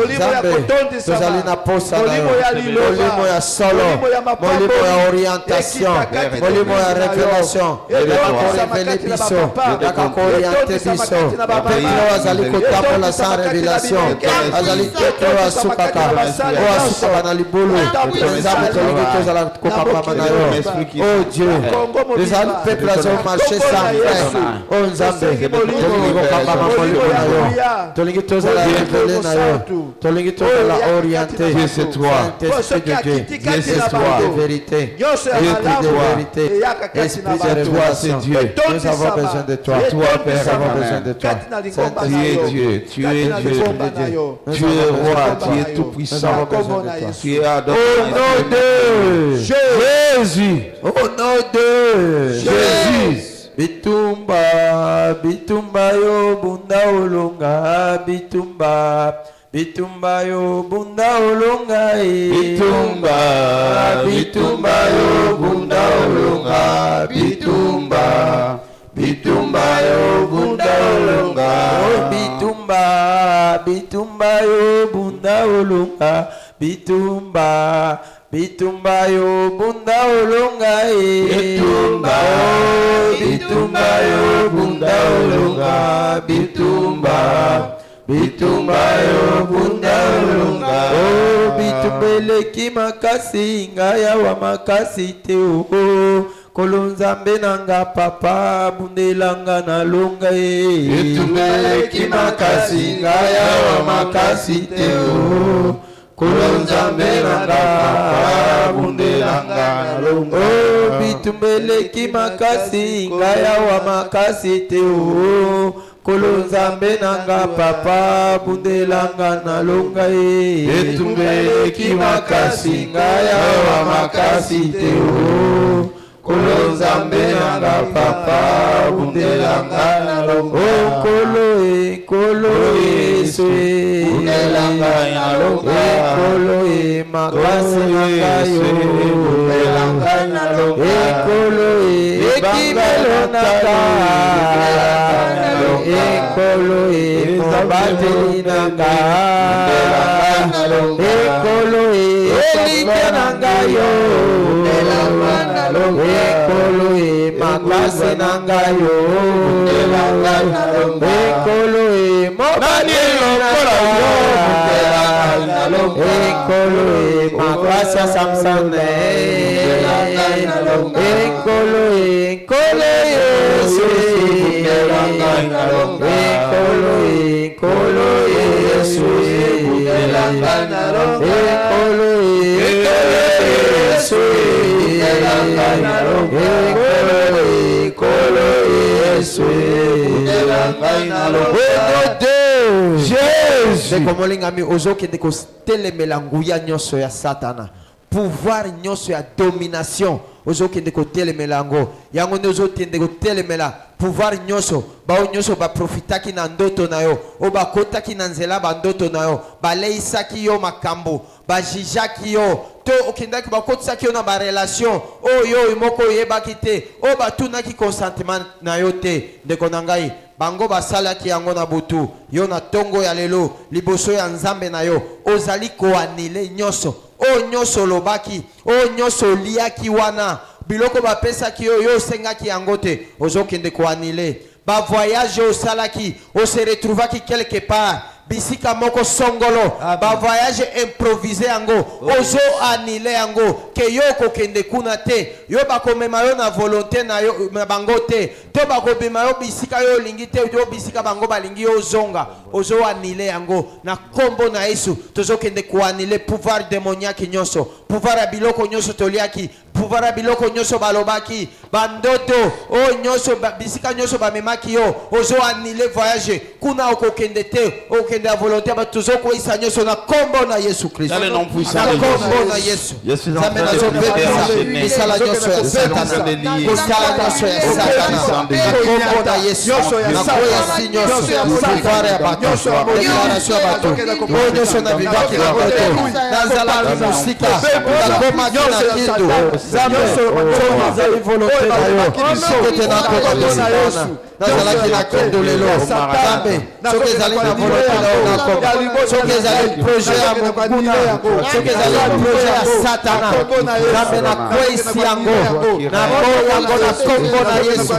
tozali na posa na yo molimo ya solo molimo ya orientation molimo ya révélation yakorevele biso yakakoriente biso petro azali kotambola sans révélation azali petro asukaka oyo asukaka na libulu nzambe tolingi tozala kopapama na yo oh Dieu ezali peuple azomarche sans fin oh nzambe tolingi kokambama molimo na yo tolingi tozala révélé na yo tolingi tozala orienté Dieu c'est toi Esprit de Dieu c'est toi de vérité Dieu de vérité esprit de révélation Dieu nous avons besoin de toi nous avons besoin de toi tu es Dieu tu es Dieu tu es roi tu es tout puissant tu es adoré au nom de Jésus au nom de Jésus Bitumba, bitumba yo bunda olonga, bitumba, bitumba yo bunda olonga, bitumba, bitumba yo bunda olonga, bitumba, bitumba yo bunda olonga, bitumba, bitumba yo bunda olonga, bitumba. Bitumba yo bunda olonga bitumba bitumba yo bunda olonga bitumba bitumba yo bunda olonga oh bitumbeleki makasi ngaya wa makasi te oh kolonzambe nanga papa bundelanga na longa bitumbeleki makasi ngaya wa makasi te oh kolonzambe nanga bundelanga nalonga oh bitumbeleki makasi ngaya wa makasi te oh kolonzambe nanga papa bundelanga nalonga bitumbeleki makasi ngaya wa makasi te oh kolonzambe nanga papa bundelanga nalonga oh kolo Yesu bundelanga nalonga kolo makasi nanga yo bundelanga nalonga kolo ekimelo nanga kolo mobateli nanga kolo elike nanga yo ekolo makasi nanga yo ekolo mobali lokola yo Ekolo makwasa samsane. Ekolo Yesu. Ekolo Yesu. Dekomolingami ozoke deko telemela nguya nyoso ya satana, pouvoir nyoso ya domination ozoke deko telemela ngo yango ne ozoke deko telemela pouvoir nyoso ba nyoso ba profitaki na ndoto na yo o ba kotaki na nzela ba ndoto na yo ba leisaki yo makambo ba jijaki yo to okendaki ba kotisaki yo na ba relation oyo moko yebaki te o ba tunaki consentement na yo te ndeko na ngai bango basalaki yango na butu yo na tongo ya lelo liboso ya nzambe na yo ozali koanile nyoso o nyoso lobaki o nyoso liaki wana biloko bapesaki yo sengaki yango te ozokende koanile ba voyage osalaki o se retrouvaki quelque part bisika moko songolo ba voyage improvisé yango ozo anile yango ke yo kokende kuna te yo bakomema yo na volonté na yo na bango te to bakobema yo bisika yo lingi te yo bisika bango balingi yo zonga ozo anile yango na kombo na Yesu tozokende ko anile pouvoir démoniaque nyoso pouvoir ya biloko nyoso toliaki pouvoir ya biloko nyoso balobaki bandoto o nyoso bisika nyoso bamemaki yo ozo anile voyage kuna okokende te okende à volonté batuzoko isa nyoso na kombo na Yesu Kristo dans le nom puissant na de kombo na Jésus. Yesu Je suis en train de zamena misala nyoso ya satana misala nyoso ya satana kombo na Yesu na koya si nyoso pouvoir ya bato déclaration ya bato o nyoso na vivaki na bato nazalaki musika nakoma na kindu zambe nazali volonté na yo soki te nakoma tositana nazalaki na kindu lelo zambe soki ezali na volonté na yo nakoma soki ezali projet ya mokuna soki ezali projet ya satana zambe nakweyisi yango naboya yango na kombo na Yesu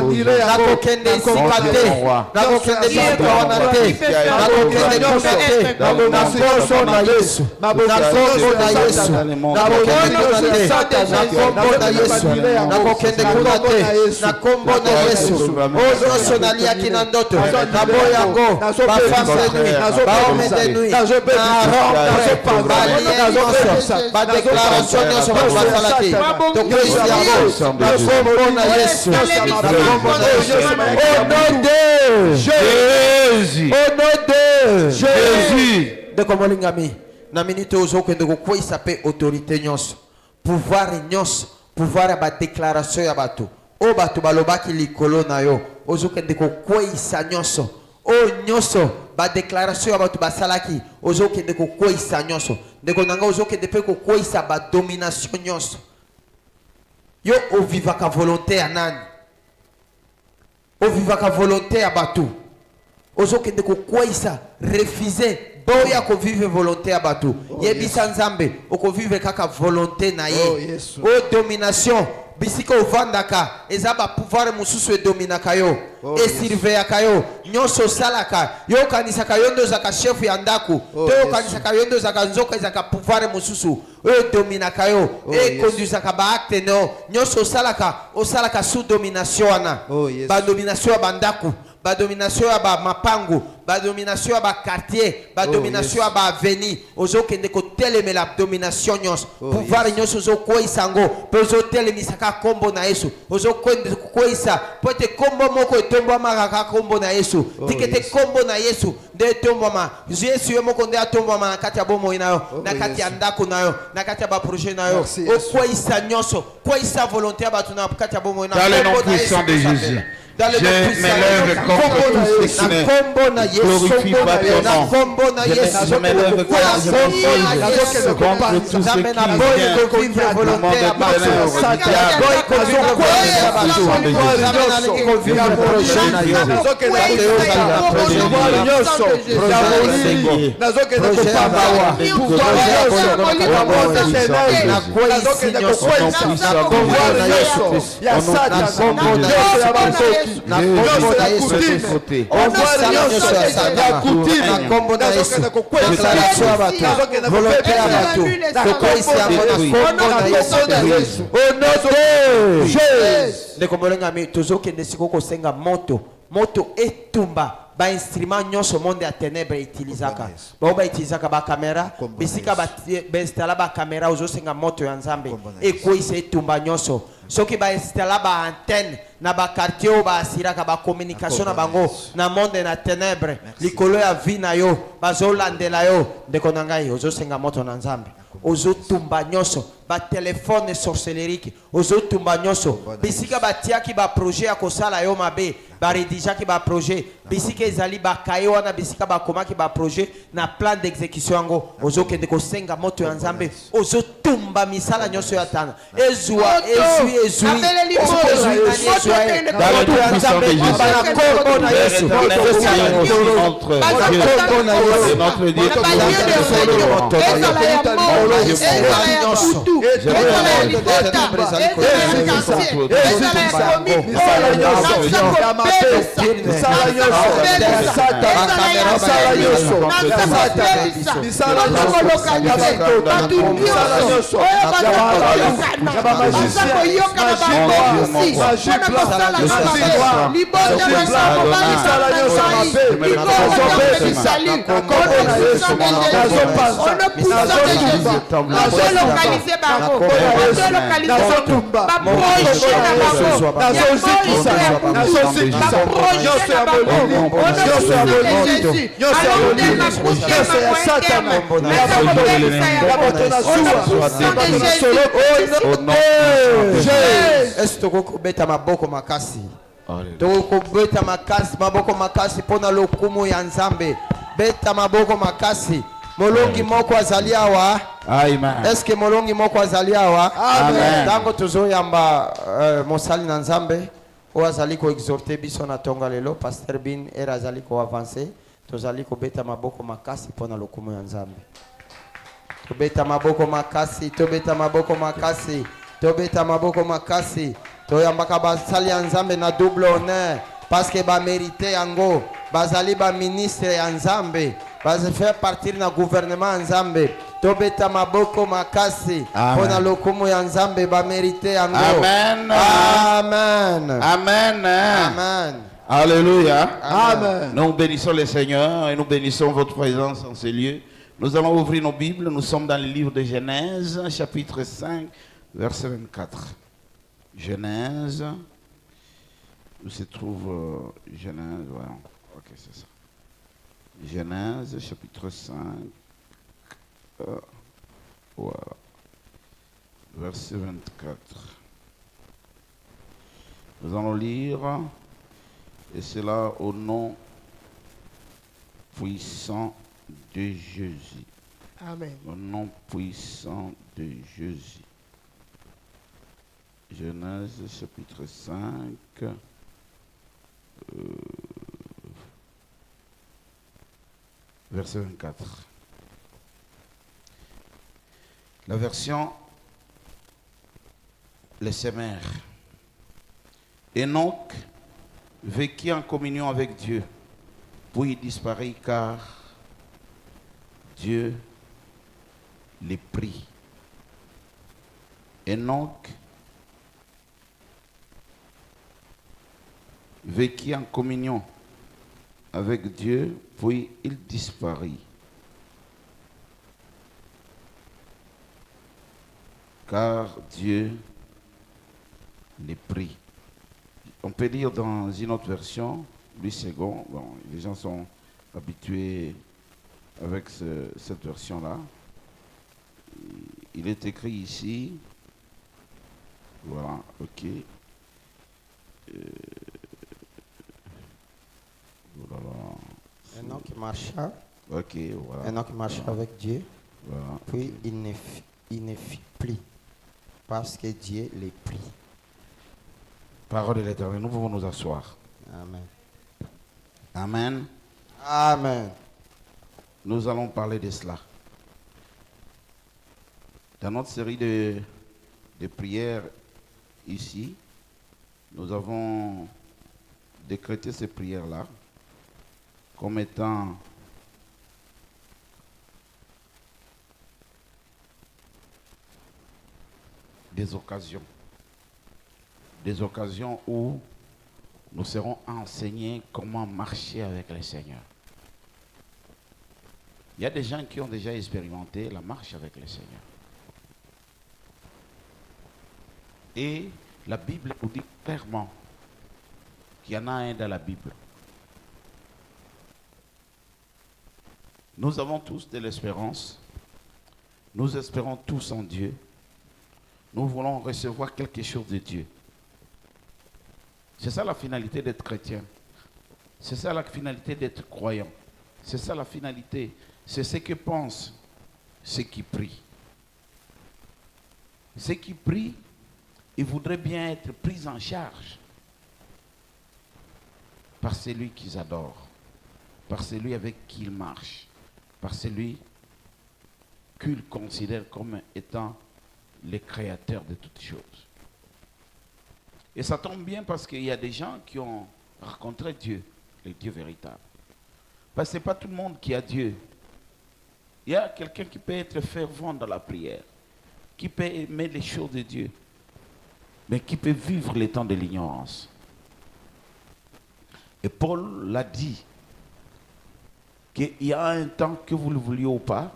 nakokende esika te nakokende bisika wana te nakokende kuna te na poso na Yesu na kombo na Yesu nakokende kuna te na kombo na Yesu nakokende kuna te na kombo na Yesu ozo naliaki na ndoto naboya yango bafemme de nuit bahome de nuit na rompe balie nyonso badéclaration nyonso bato basalaki tokweyisi yango na kombo na Yesu na kombo na Yesu au nom de Jésus au nom de Jésus ndeko molingami na minute ozokende kokweyisa mpe autorité nyonso pouvoir nyonso pouvoir ya badéclaration ya bato o bato balobaki likolo na yo ozokende kokweyisa nyonso o nyonso badéclaration ya bato basalaki ozokende kokweyisa nyonso ndeko nanga ozokende mpe kokweyisa badomination nyonso yo ovivaka volonté ya nani ovivaka volonté ya bato ozokende kokweyisa refuser boya kovivre volonté ya bato yebisa nzambe okovivre kaka volonté na ye o domination bisika ovandaka eza ba pouvoir mususu edominaka yo esirveyaka yo nyonso osalaka yo okanisaka yo nde ozaka chef ya ndako to yo okanisaka yo nde ozaka nzoka ezaka pouvoir mususu oyo edominaka yo ekonduzaka baacte no nyonso osalaka sous domination wana badomination ya bandako badomination ya bamapangu badomination ya bakartier badomination ya baaveni ozokende kotelemela domination nyonso pouvoir nyonso ozokweyisa yango mpe ozotelemisaka kombo na Yesu ozokende kokweyisa mpo ete kombo moko etombwamaka kaka kombo na Yesu tike ete kombo na Yesu nde etombwama Yesu ye moko nde atombwama na kati ya bomoi na yo na kati ya ndako na yo na kati ya baprojet na yo okweyisa nyonso kweyisa volonté ya bato na kati ya bomoi na kombo na Yesu. Je m'élève contre tous ceux qui ne glorifient pas ton nom. Je m'élève contre tous ceux qui viennent au monde na kombo na Yesu osala nyonso ya Satana na kombo na Yesu déclaration ya bato volonté ya bato tokoisi yango na kombo na Yesu au nom de Jésus. ndeko molengami tozokende sikoyo kosenga moto etumba bainstrument nyonso monde ya ténèbre etilisaka bao baetilisaka bakamera bisika bainstala bakamera ozosenga moto ya nzambe ekweyisa etumba nyonso soki bainstala baantenne na bakartier oyo baasiraka bacommunication na bango na monde na ténèbre likolo ya vi na yo bazolandela yo ndeko na ngai ozosenga moto na nzambe ozotumba nyonso batelefone sorcelerique ozotumba nyonso bisika batiaki baprojet ya kosala yo mabe baredijaki baprojet bisika ezali bakaye wana bisika bakomaki baprojet na plan d'exécution yango ozokende kosenga moto ya nzambe ozotumba misala nyonso ya tana ezwa ezwi tokobeta maboko makasi tokobeta makasi maboko makasi mpona lokumu ya nzambe beta maboko makasi molongi moko azali awa eske molongi moko azali awa ntango tozoyamba mosali na nzambe oyo azali koexhorte biso na tonga lelo paster bin ere azali koavance tozali kobeta maboko makasi mpona lokumu ya nzambe tobeta maboko makasi tobeta maboko makasi tobeta maboko makasi toyambaka basali ya nzambe na double honneur parce que bamérite yango bazali baministre ya nzambe bazafaire partir na gouvernement ya nzambe tobeta maboko makasi mpona lokumu ya nzambe bamérite yango. Amen. Amen. Amen. Amen. Alléluia. Amen. Nous bénissons le Seigneur et nous bénissons votre présence en ces lieux. Nous allons ouvrir nos Bibles. Nous sommes dans le livre de Genèse, chapitre 5, verset 24. Genèse, où se trouve Genèse, voilà. Ok, c'est ça. Genèse, chapitre 5, voilà. Verset 24. Nous allons lire, et cela au nom puissant de Jésus. Amen. Au nom puissant de Jésus. Genèse chapitre 5. Verset 24. La version les Semères. Enoch vécut en communion avec Dieu, puis il disparut car Dieu les prit. Enoch vécut en communion avec Dieu, puis il disparut. Car Dieu les prit. On peut lire dans une autre version, Louis II, bon, les gens sont habitués avec cette version-là. Il est écrit ici, voilà, ok. Voilà. Enoch marcha. Ok, voilà. Enoch marcha avec Dieu. Voilà. Puis il ne fit plus parce que Dieu les prit. Parole de l'Éternel, nous pouvons nous asseoir. Amen. Amen. Amen. Nous allons parler de cela. Dans notre série de prières ici, nous avons décréter ces prières-là comme étant des occasions où nous serons enseignés comment marcher avec le Seigneur. Il y a des gens qui ont déjà expérimenté la marche avec le Seigneur. Et la Bible nous dit clairement qu'il y en a un dans la Bible. Nous avons tous de l'espérance. Nous espérons tous en Dieu. Nous voulons recevoir quelque chose de Dieu. C'est ça la finalité d'être chrétien. C'est ça la finalité d'être croyant. C'est ça la finalité. C'est ce que pensent ceux qui prient. Ceux qui prient, ils voudraient bien être pris en charge par celui qu'ils adorent, par celui avec qui ils marchent, par celui qu'ils considèrent comme étant le créateur de toutes choses. Et ça tombe bien parce qu'il y a des gens qui ont rencontré Dieu, le Dieu véritable. Parce que ce n'est pas tout le monde qui a Dieu. Il y a quelqu'un qui peut être fervent dans la prière, qui peut aimer les choses de Dieu, mais qui peut vivre les temps de l'ignorance. Et Paul l'a dit, qu'il y a un temps, que vous le vouliez ou pas,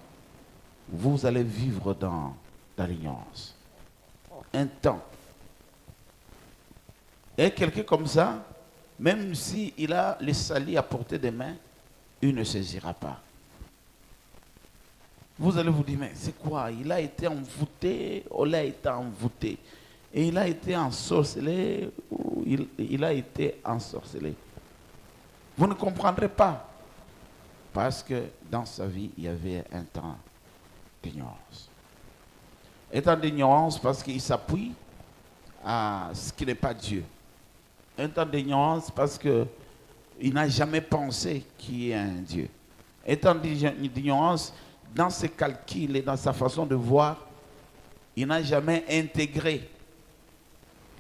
vous allez vivre dans l'ignorance. Un temps. Et quelqu'un comme ça, même s'il a les salis à portée des mains, il ne saisira pas. Vous allez vous dire, mais c'est quoi? Il a été envoûté, ou il a été envoûté. Et il a été ensorcelé, ou il a été ensorcelé. Vous ne comprendrez pas. Parce que dans sa vie, il y avait un temps d'ignorance. Un temps d'ignorance parce qu'il s'appuie à ce qui n'est pas Dieu. Un temps d'ignorance parce qu'il n'a jamais pensé qu'il y ait un Dieu. Un temps d'ignorance dans ses calculs et dans sa façon de voir, il n'a jamais intégré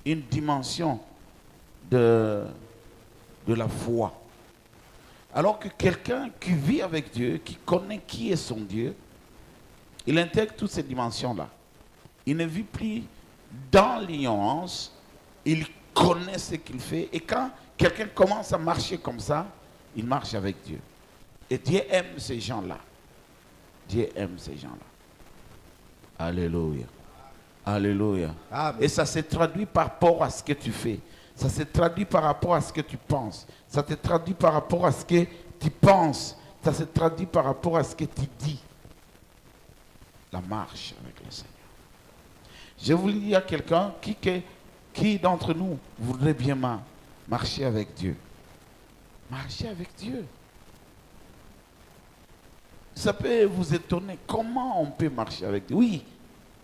une dimension de la foi. Alors que quelqu'un qui vit avec Dieu, qui connaît qui est son Dieu, il intègre toutes ces dimensions-là. Il ne vit plus dans l'ignorance, il connaît ce qu'il fait. Et quand quelqu'un commence à marcher comme ça, il marche avec Dieu. Et Dieu aime ces gens-là. Dieu aime ces gens-là. Alléluia. Alléluia. Amen. Et ça se traduit par rapport à ce que tu fais. Ça se traduit par rapport à ce que tu penses. Ça te traduit par rapport à ce que tu penses. Ça se traduit par rapport à ce que tu dis. La marche avec le Seigneur. Je voulais dire à quelqu'un qui d'entre nous voudrait bien marcher avec Dieu. Marcher avec Dieu. Ça peut vous étonner. Comment on peut marcher avec Dieu? Oui,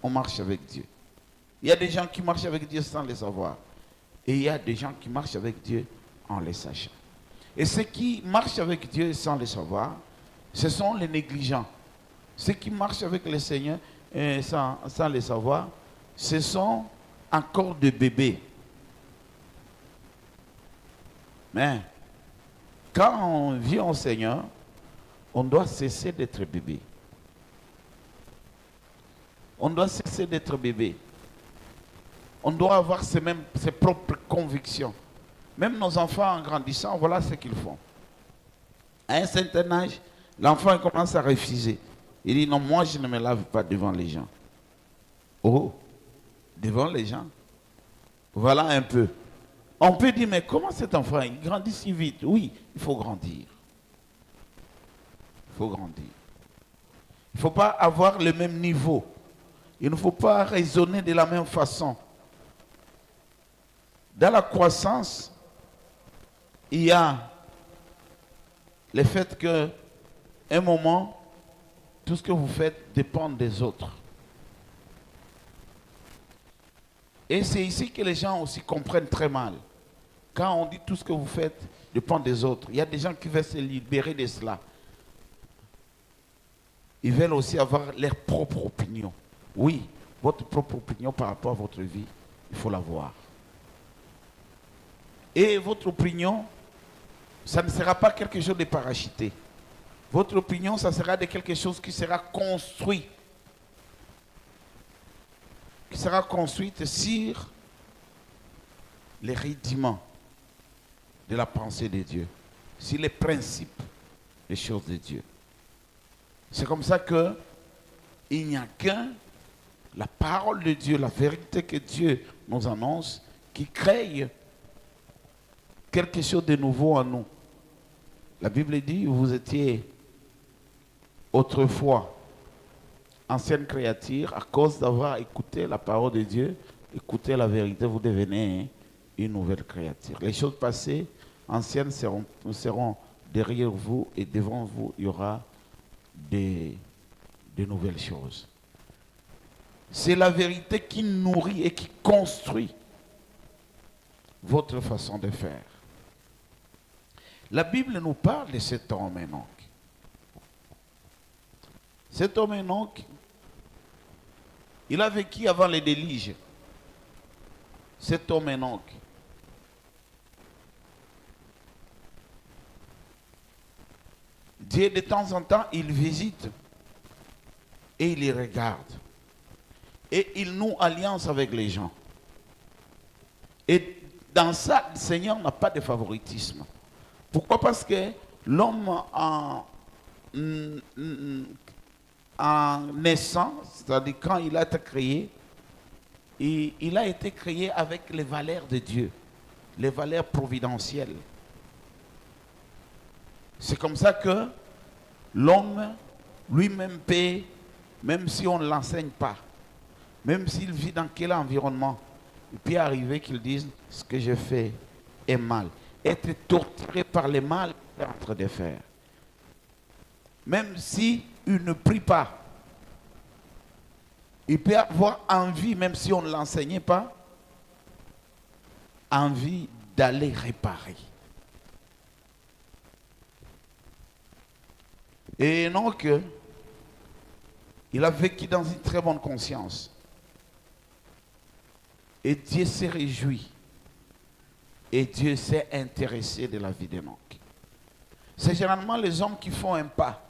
on marche avec Dieu. Il y a des gens qui marchent avec Dieu sans le savoir. Et il y a des gens qui marchent avec Dieu en le sachant. Et ceux qui marchent avec Dieu sans le savoir, ce sont les négligents. Ceux qui marchent avec le Seigneur sans le savoir, ce sont encore des bébés. Mais quand on vient au Seigneur, on doit cesser d'être bébé. On doit cesser d'être bébé. On doit avoir ses propres convictions. Même nos enfants en grandissant, voilà ce qu'ils font. À un certain âge, l'enfant commence à refuser. Il dit non, moi je ne me lave pas devant les gens. Oh, devant les gens. Voilà un peu. On peut dire, mais comment cet enfant, il grandit si vite? Oui, il faut grandir. Il faut grandir. Il ne faut pas avoir le même niveau. Il ne faut pas raisonner de la même façon. Dans la croissance, il y a le fait qu'à un moment, tout ce que vous faites dépend des autres. Et c'est ici que les gens aussi comprennent très mal. Quand on dit tout ce que vous faites dépend des autres, il y a des gens qui veulent se libérer de cela. Ils veulent aussi avoir leur propre opinion. Oui, votre propre opinion par rapport à votre vie, il faut l'avoir. Et votre opinion ça ne sera pas quelque chose de parachuté. Votre opinion, ça sera de quelque chose qui sera construit. Qui sera construite sur les rudiments de la pensée de Dieu, sur les principes des choses de Dieu. C'est comme ça que il n'y a qu'un, la parole de Dieu, la vérité que Dieu nous annonce, qui crée quelque chose de nouveau en nous. La Bible dit, vous étiez autrefois ancienne créature, à cause d'avoir écouté la parole de Dieu, écouté la vérité, vous devenez une nouvelle créature. Les choses passées, anciennes, seront derrière vous et devant vous, il y aura de nouvelles choses. C'est la vérité qui nourrit et qui construit votre façon de faire. La Bible nous parle de cet homme Enoch. Cet homme Enoch, il a vécu avant les déluges. Cet homme Enoch. Dieu, de temps en temps, il visite et il les regarde. Et il noue alliance avec les gens. Et dans ça, le Seigneur n'a pas de favoritisme. Pourquoi? Parce que l'homme en naissant, c'est-à-dire quand il a été créé, il a été créé avec les valeurs de Dieu, les valeurs providentielles. C'est comme ça que l'homme lui-même peut, même si on ne l'enseigne pas, même s'il vit dans quel environnement, il peut arriver qu'il dise ce que je fais est mal. Être torturé par le mal qu'il est en train de faire. Même si il ne prie pas, il peut avoir envie, même si on ne l'enseignait pas, envie d'aller réparer. Et donc, il a vécu dans une très bonne conscience. Et Dieu s'est réjoui. Et Dieu s'est intéressé de la vie d'Enoch. C'est généralement les hommes qui font un pas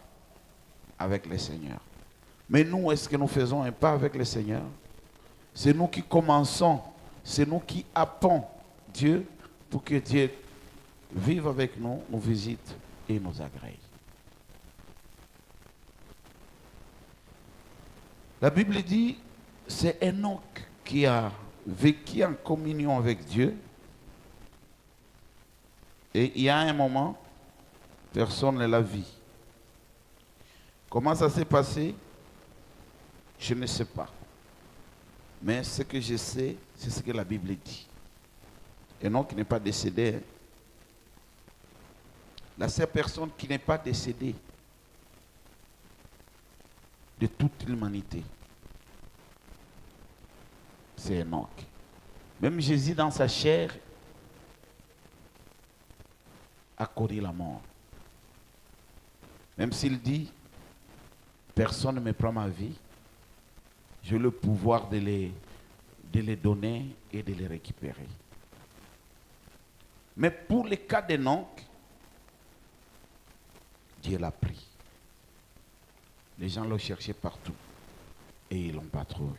avec le Seigneur. Mais nous, est-ce que nous faisons un pas avec le Seigneur? C'est nous qui commençons. C'est nous qui appelons Dieu pour que Dieu vive avec nous, nous visite et nous agrée. La Bible dit, c'est Enoch qui a vécu en communion avec Dieu. Et il y a un moment, personne ne l'a vu. Comment ça s'est passé? Je ne sais pas. Mais ce que je sais, c'est ce que la Bible dit. Enoch n'est pas décédé. La seule personne qui n'est pas décédée de toute l'humanité, c'est Enoch. Même Jésus dans sa chair a connu la mort. Même s'il dit, personne ne me prend ma vie, j'ai le pouvoir de les donner et de les récupérer. Mais pour le cas d'Enoch, Dieu l'a pris. Les gens l'ont cherché partout et ils ne l'ont pas trouvé.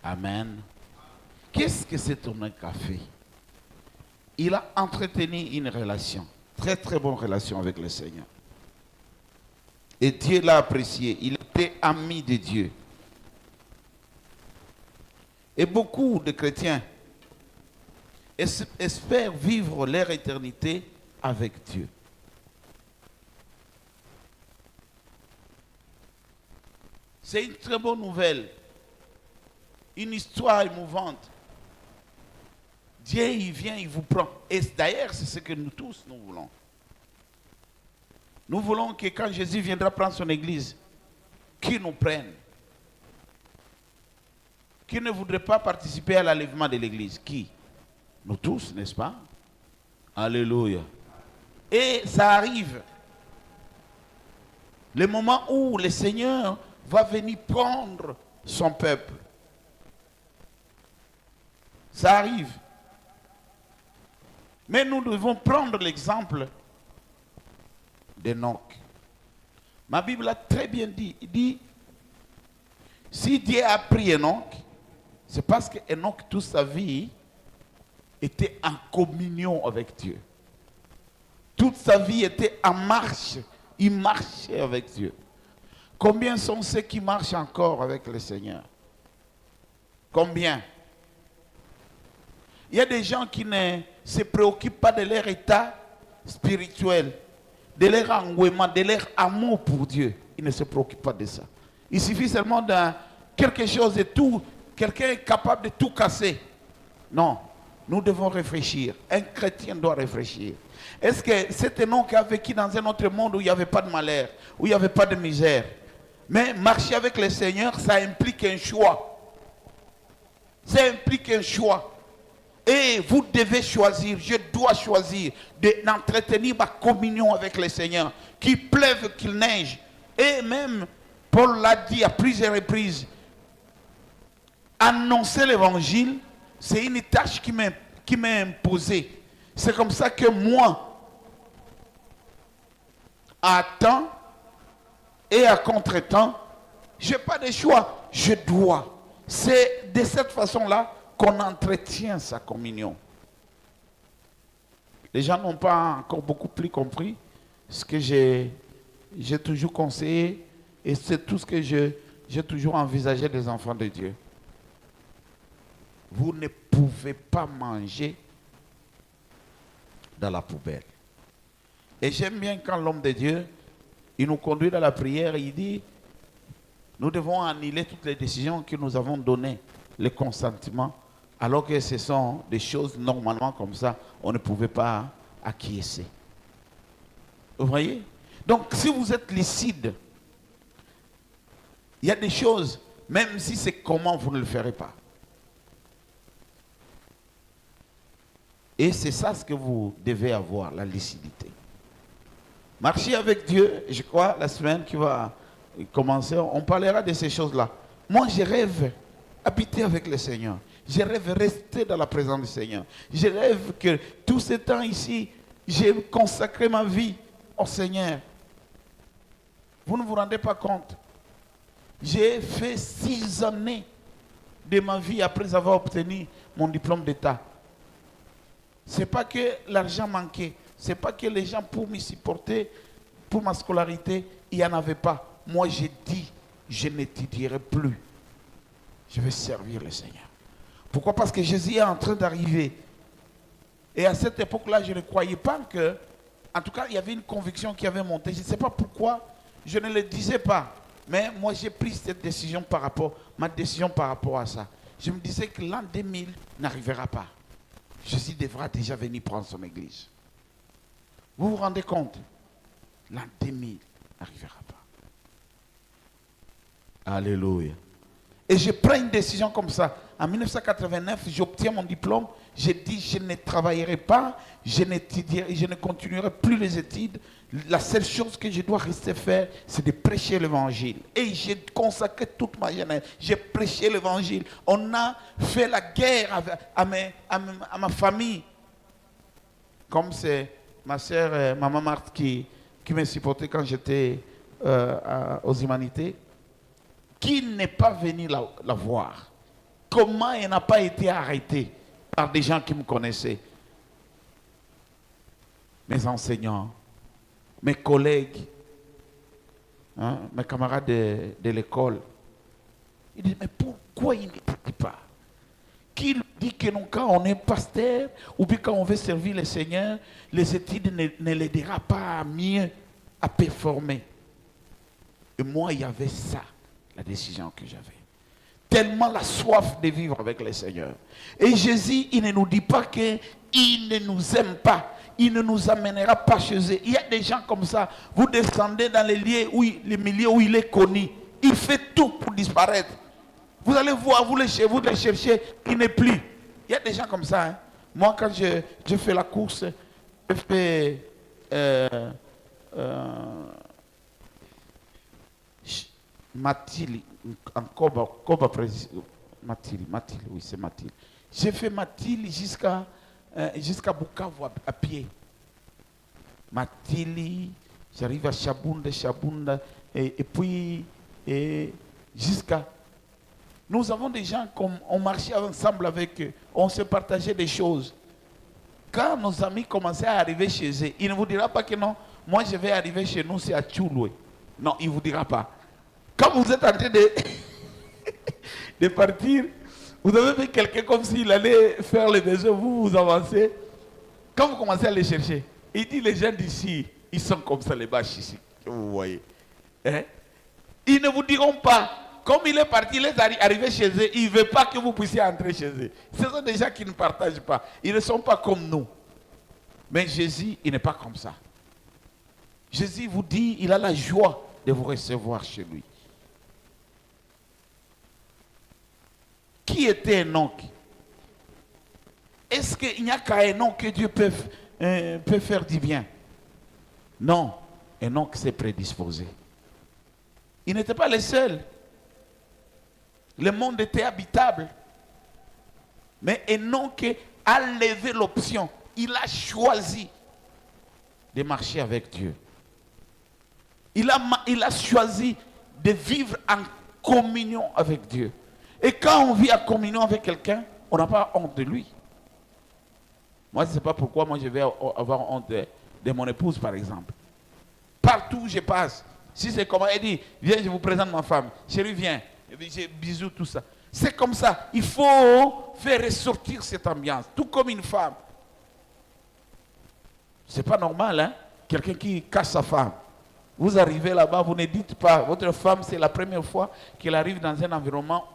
Amen. Qu'est-ce que cet Enoch a fait? Il a entretenu une relation, très très bonne relation avec le Seigneur. Et Dieu l'a apprécié. Il était ami de Dieu. Et beaucoup de chrétiens espèrent vivre leur éternité avec Dieu. C'est une très bonne nouvelle. Une histoire émouvante. Dieu, il vient, il vous prend. Et d'ailleurs, c'est ce que nous tous, nous voulons. Nous voulons que quand Jésus viendra prendre son église, qu'il nous prenne. Qui ne voudrait pas participer à l'enlèvement de l'église? Qui? Nous tous, n'est-ce pas? Alléluia. Et ça arrive. Le moment où le Seigneur va venir prendre son peuple. Ça arrive. Mais nous devons prendre l'exemple d'Enoch. Ma Bible a très bien dit, il dit, si Dieu a pris Enoch, c'est parce que Enoch, toute sa vie, était en communion avec Dieu. Toute sa vie était en marche. Il marchait avec Dieu. Combien sont ceux qui marchent encore avec le Seigneur? Combien? Il y a des gens qui ne se préoccupent pas de leur état spirituel, de leur engouement, de leur amour pour Dieu. Ils ne se préoccupent pas de ça. Il suffit seulement de quelque chose de tout. Quelqu'un est capable de tout casser. Non, nous devons réfléchir. Un chrétien doit réfléchir. Est-ce que cet Enoch qui a vécu dans un autre monde où il n'y avait pas de malheur, où il n'y avait pas de misère? Mais marcher avec le Seigneur, ça implique un choix. Ça implique un choix. Et vous devez choisir, je dois choisir d'entretenir ma communion avec le Seigneur. Qu'il pleuve, qu'il neige. Et même, Paul l'a dit à plusieurs reprises, annoncer l'évangile, c'est une tâche qui m'est imposée. C'est comme ça que moi, à temps et à contre-temps, je n'ai pas de choix, je dois. C'est de cette façon-là qu'on entretient sa communion. Les gens n'ont pas encore beaucoup plus compris ce que j'ai toujours conseillé et c'est tout ce que j'ai toujours envisagé des enfants de Dieu. Vous ne pouvez pas manger dans la poubelle. Et j'aime bien quand l'homme de Dieu, il nous conduit dans la prière et il dit, nous devons annuler toutes les décisions que nous avons données, le consentement, alors que ce sont des choses normalement comme ça, on ne pouvait pas acquiescer. Vous voyez? Donc si vous êtes lucide, il y a des choses, même si c'est comment, vous ne le ferez pas. Et c'est ça ce que vous devez avoir, la lucidité. Marcher avec Dieu, je crois, la semaine qui va commencer, on parlera de ces choses-là. Moi, je rêve habiter avec le Seigneur. Je rêve rester dans la présence du Seigneur. Je rêve que tout ce temps ici, j'ai consacré ma vie au Seigneur. Vous ne vous rendez pas compte. J'ai fait 6 années de ma vie après avoir obtenu mon diplôme d'État. Ce n'est pas que l'argent manquait. Ce n'est pas que les gens pour me supporter, pour ma scolarité, il n'y en avait pas. Moi, j'ai dit, je n'étudierai plus. Je vais servir le Seigneur. Pourquoi? Parce que Jésus est en train d'arriver. Et à cette époque-là, je ne croyais pas que... En tout cas, il y avait une conviction qui avait monté. Je ne sais pas pourquoi, je ne le disais pas. Mais moi, j'ai pris cette décision ma décision par rapport à ça. Je me disais que l'an 2000 n'arrivera pas. Jésus devra déjà venir prendre son église. Vous vous rendez compte? L'an 2000 n'arrivera pas. Alléluia. Et je prends une décision comme ça. En 1989, j'obtiens mon diplôme. J'ai dit, je ne travaillerai pas, je ne continuerai plus les études. La seule chose que je dois rester faire, c'est de prêcher l'évangile. Et j'ai consacré toute ma jeunesse. J'ai prêché l'évangile. On a fait la guerre à ma famille. Comme c'est ma soeur, maman Marthe, qui me supportait quand j'étais aux humanités. Qui n'est pas venu la voir? Comment elle n'a pas été arrêtée par des gens qui me connaissaient? Mes enseignants, mes collègues, mes camarades de l'école. Ils disent, mais pourquoi il ne dit pas? Qui dit que non, quand on est pasteur, ou bien quand on veut servir le Seigneur, les études ne l'aidera pas à mieux à performer. Et moi, il y avait ça, la décision que j'avais. Tellement la soif de vivre avec le Seigneur. Et Jésus, il ne nous dit pas qu'il ne nous aime pas. Il ne nous amènera pas chez eux. Il y a des gens comme ça. Vous descendez dans les milieux où il est connu. Il fait tout pour disparaître. Vous allez voir, vous les cherchez, il n'est plus. Il y a des gens comme ça. Hein. Moi, quand je fais la course, je fais... Mathilde, en Koba Mathilde, oui c'est Mathilde. J'ai fait Mathilde jusqu'à jusqu'à Bukavu à pied. Matili, j'arrive à Chabunda, et puis jusqu'à... Nous avons des gens comme on marchait ensemble avec eux, on se partageait des choses. Quand nos amis commençaient à arriver chez eux, il ne vous dira pas que non, moi je vais arriver chez nous, c'est à Tchouloué. Non, il ne vous dira pas. Quand vous êtes en train de, de partir, vous avez vu quelqu'un comme s'il allait faire les besoins, vous avancez. Quand vous commencez à les chercher, il dit les gens d'ici, ils sont comme ça les bâches ici. Vous voyez. Hein? Ils ne vous diront pas. Comme il est parti, il est arrivé chez eux, il ne veut pas que vous puissiez entrer chez eux. Ce sont des gens qui ne partagent pas. Ils ne sont pas comme nous. Mais Jésus, il n'est pas comme ça. Jésus vous dit, il a la joie de vous recevoir chez lui. Qui était Enoch? Est-ce qu'il n'y a qu'à Enoch que Dieu peut faire du bien? Non, Enoch s'est prédisposé. Il n'était pas le seul. Le monde était habitable. Mais Enoch a levé l'option. Il a choisi de marcher avec Dieu. Il a choisi de vivre en communion avec Dieu. Et quand on vit en communion avec quelqu'un, on n'a pas honte de lui. Moi, je ne sais pas pourquoi moi je vais avoir honte de mon épouse, par exemple. Partout où je passe, si c'est comme elle dit, viens, je vous présente ma femme. Chérie, viens. J'ai bisous, tout ça. C'est comme ça. Il faut faire ressortir cette ambiance, tout comme une femme. C'est pas normal, hein? Quelqu'un qui cache sa femme. Vous arrivez là-bas, vous ne dites pas, votre femme, c'est la première fois qu'elle arrive dans un environnement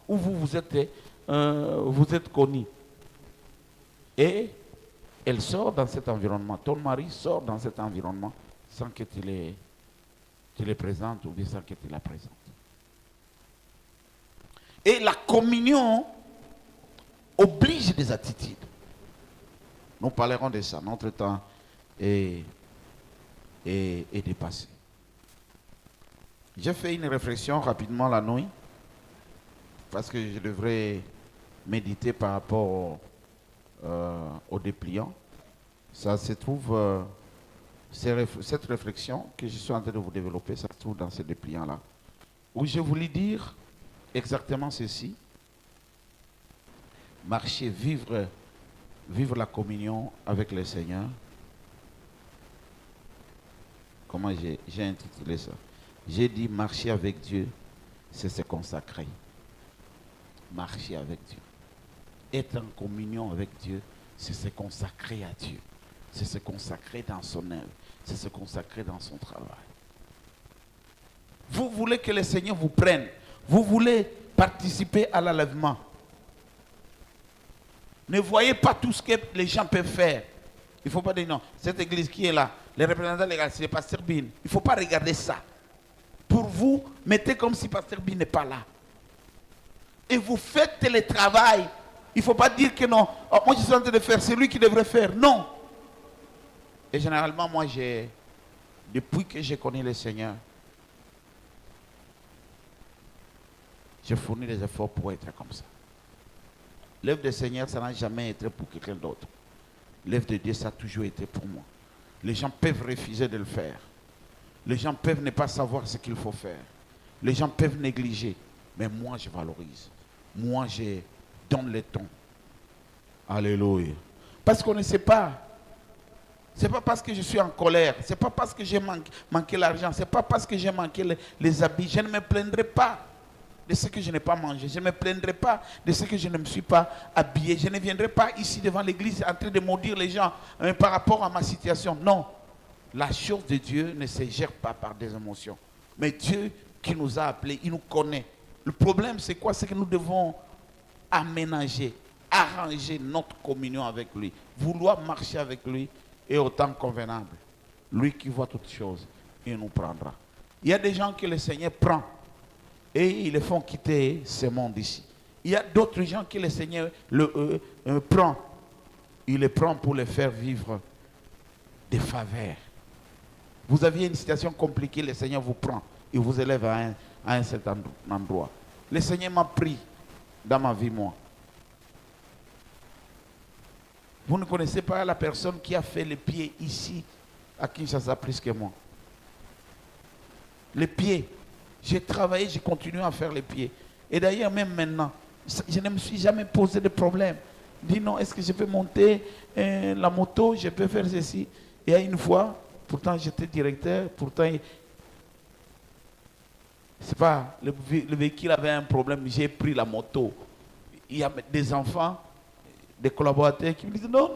où vous êtes connu. Et elle sort dans cet environnement. Ton mari sort dans cet environnement sans que tu les présentes ou bien sans que tu la présentes. Et la communion oblige des attitudes. Nous parlerons de ça. Notre temps est dépassé. J'ai fait une réflexion rapidement la nuit parce que je devrais méditer par rapport au dépliant. Ça se trouve, cette réflexion que je suis en train de vous développer, ça se trouve dans ce dépliant-là. Où je voulais dire exactement ceci. Marcher, vivre la communion avec le Seigneur. Comment j'ai intitulé ça? J'ai dit marcher avec Dieu, c'est se consacrer. Marcher avec Dieu. Être en communion avec Dieu, c'est se consacrer à Dieu. C'est se consacrer dans son œuvre. C'est se consacrer dans son travail. Vous voulez que le Seigneur vous prenne. Vous voulez participer à l'enlèvement. Ne voyez pas tout ce que les gens peuvent faire. Il ne faut pas dire non. Cette église qui est là, les représentants légaux, c'est Pasteur Bin. Il ne faut pas regarder ça. Pour vous, mettez comme si Pasteur Bin n'est pas là. Et vous faites le travail. Il ne faut pas dire que non. Oh, moi, je suis en train de faire. C'est lui qui devrait faire. Non. Et généralement, moi, depuis que j'ai connu le Seigneur, j'ai fourni des efforts pour être comme ça. L'œuvre du Seigneur, ça n'a jamais été pour quelqu'un d'autre. L'œuvre de Dieu, ça a toujours été pour moi. Les gens peuvent refuser de le faire. Les gens peuvent ne pas savoir ce qu'il faut faire. Les gens peuvent négliger. Mais moi, je valorise. Moi, je donne le ton. Alléluia. Parce qu'on ne sait pas. Ce n'est pas parce que je suis en colère. Ce n'est pas parce que j'ai manqué l'argent. Ce n'est pas parce que j'ai manqué les habits. Je ne me plaindrai pas de ce que je n'ai pas mangé. Je ne me plaindrai pas de ce que je ne me suis pas habillé. Je ne viendrai pas ici devant l'église en train de maudire les gens par rapport à ma situation. Non. La chose de Dieu ne se gère pas par des émotions. Mais Dieu qui nous a appelés, il nous connaît. Le problème, c'est quoi? C'est que nous devons aménager, arranger notre communion avec lui. Vouloir marcher avec lui est au temps convenable. Lui qui voit toutes choses, il nous prendra. Il y a des gens que le Seigneur prend et ils les font quitter ce monde ici. Il y a d'autres gens que le Seigneur prend. Il les prend pour les faire vivre des faveurs. Vous aviez une situation compliquée, le Seigneur vous prend. Il vous élève à un certain endroit. Le Seigneur m'a pris dans ma vie, moi. Vous ne connaissez pas la personne qui a fait les pieds ici à Kinshasa plus que moi. Les pieds. J'ai travaillé, j'ai continué à faire les pieds. Et d'ailleurs, même maintenant, je ne me suis jamais posé de problème. Dis non, est-ce que je peux monter la moto, je peux faire ceci. Et une fois, pourtant j'étais directeur, pourtant, c'est pas, le véhicule avait un problème, j'ai pris la moto. Il y a des enfants, des collaborateurs qui me disent non,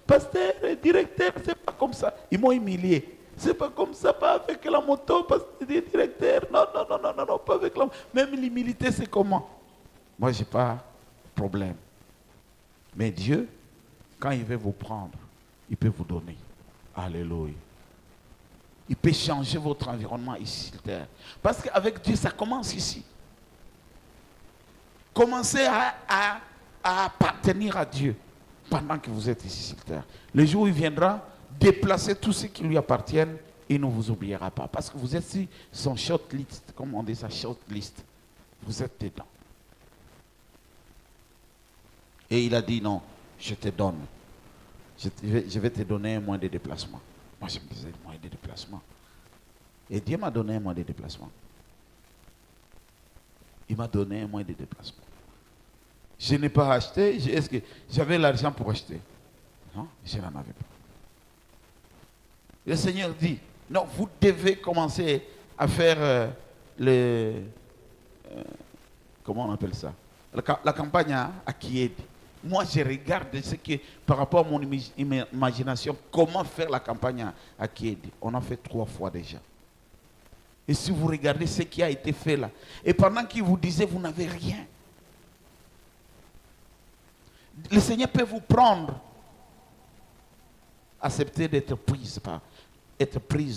pasteur, directeur, c'est pas comme ça. Ils m'ont humilié. C'est pas comme ça, pas avec la moto, pasteur, directeur. Non, pas avec la moto. Même l'humilité, c'est comment? Moi, je n'ai pas de problème. Mais Dieu, quand il veut vous prendre, il peut vous donner. Alléluia. Il peut changer votre environnement ici sur terre. Parce qu'avec Dieu, ça commence ici. Commencez à appartenir à Dieu pendant que vous êtes ici sur terre. Le jour où il viendra, déplacer tous ceux qui lui appartiennent, il ne vous oubliera pas. Parce que vous êtes sur son shortlist, comme on dit ça, shortlist. Vous êtes dedans. Et il a dit non, je te donne. Je vais te donner un moyen de déplacement. Moi, je me disais, moyen de déplacement. Et Dieu m'a donné un moyen de déplacement. Il m'a donné un moyen de déplacement. Je n'ai pas acheté. Est-ce que j'avais l'argent pour acheter? Non, je n'en avais pas. Le Seigneur dit, non, vous devez commencer à faire comment on appelle ça? La campagne à Kiedi. Moi, je regarde ce que, par rapport à mon imagination, comment faire la campagne à Kiedi. On a fait 3 fois déjà. Et si vous regardez ce qui a été fait là, et pendant qu'il vous disait, vous n'avez rien. Le Seigneur peut vous prendre. Accepter d'être prise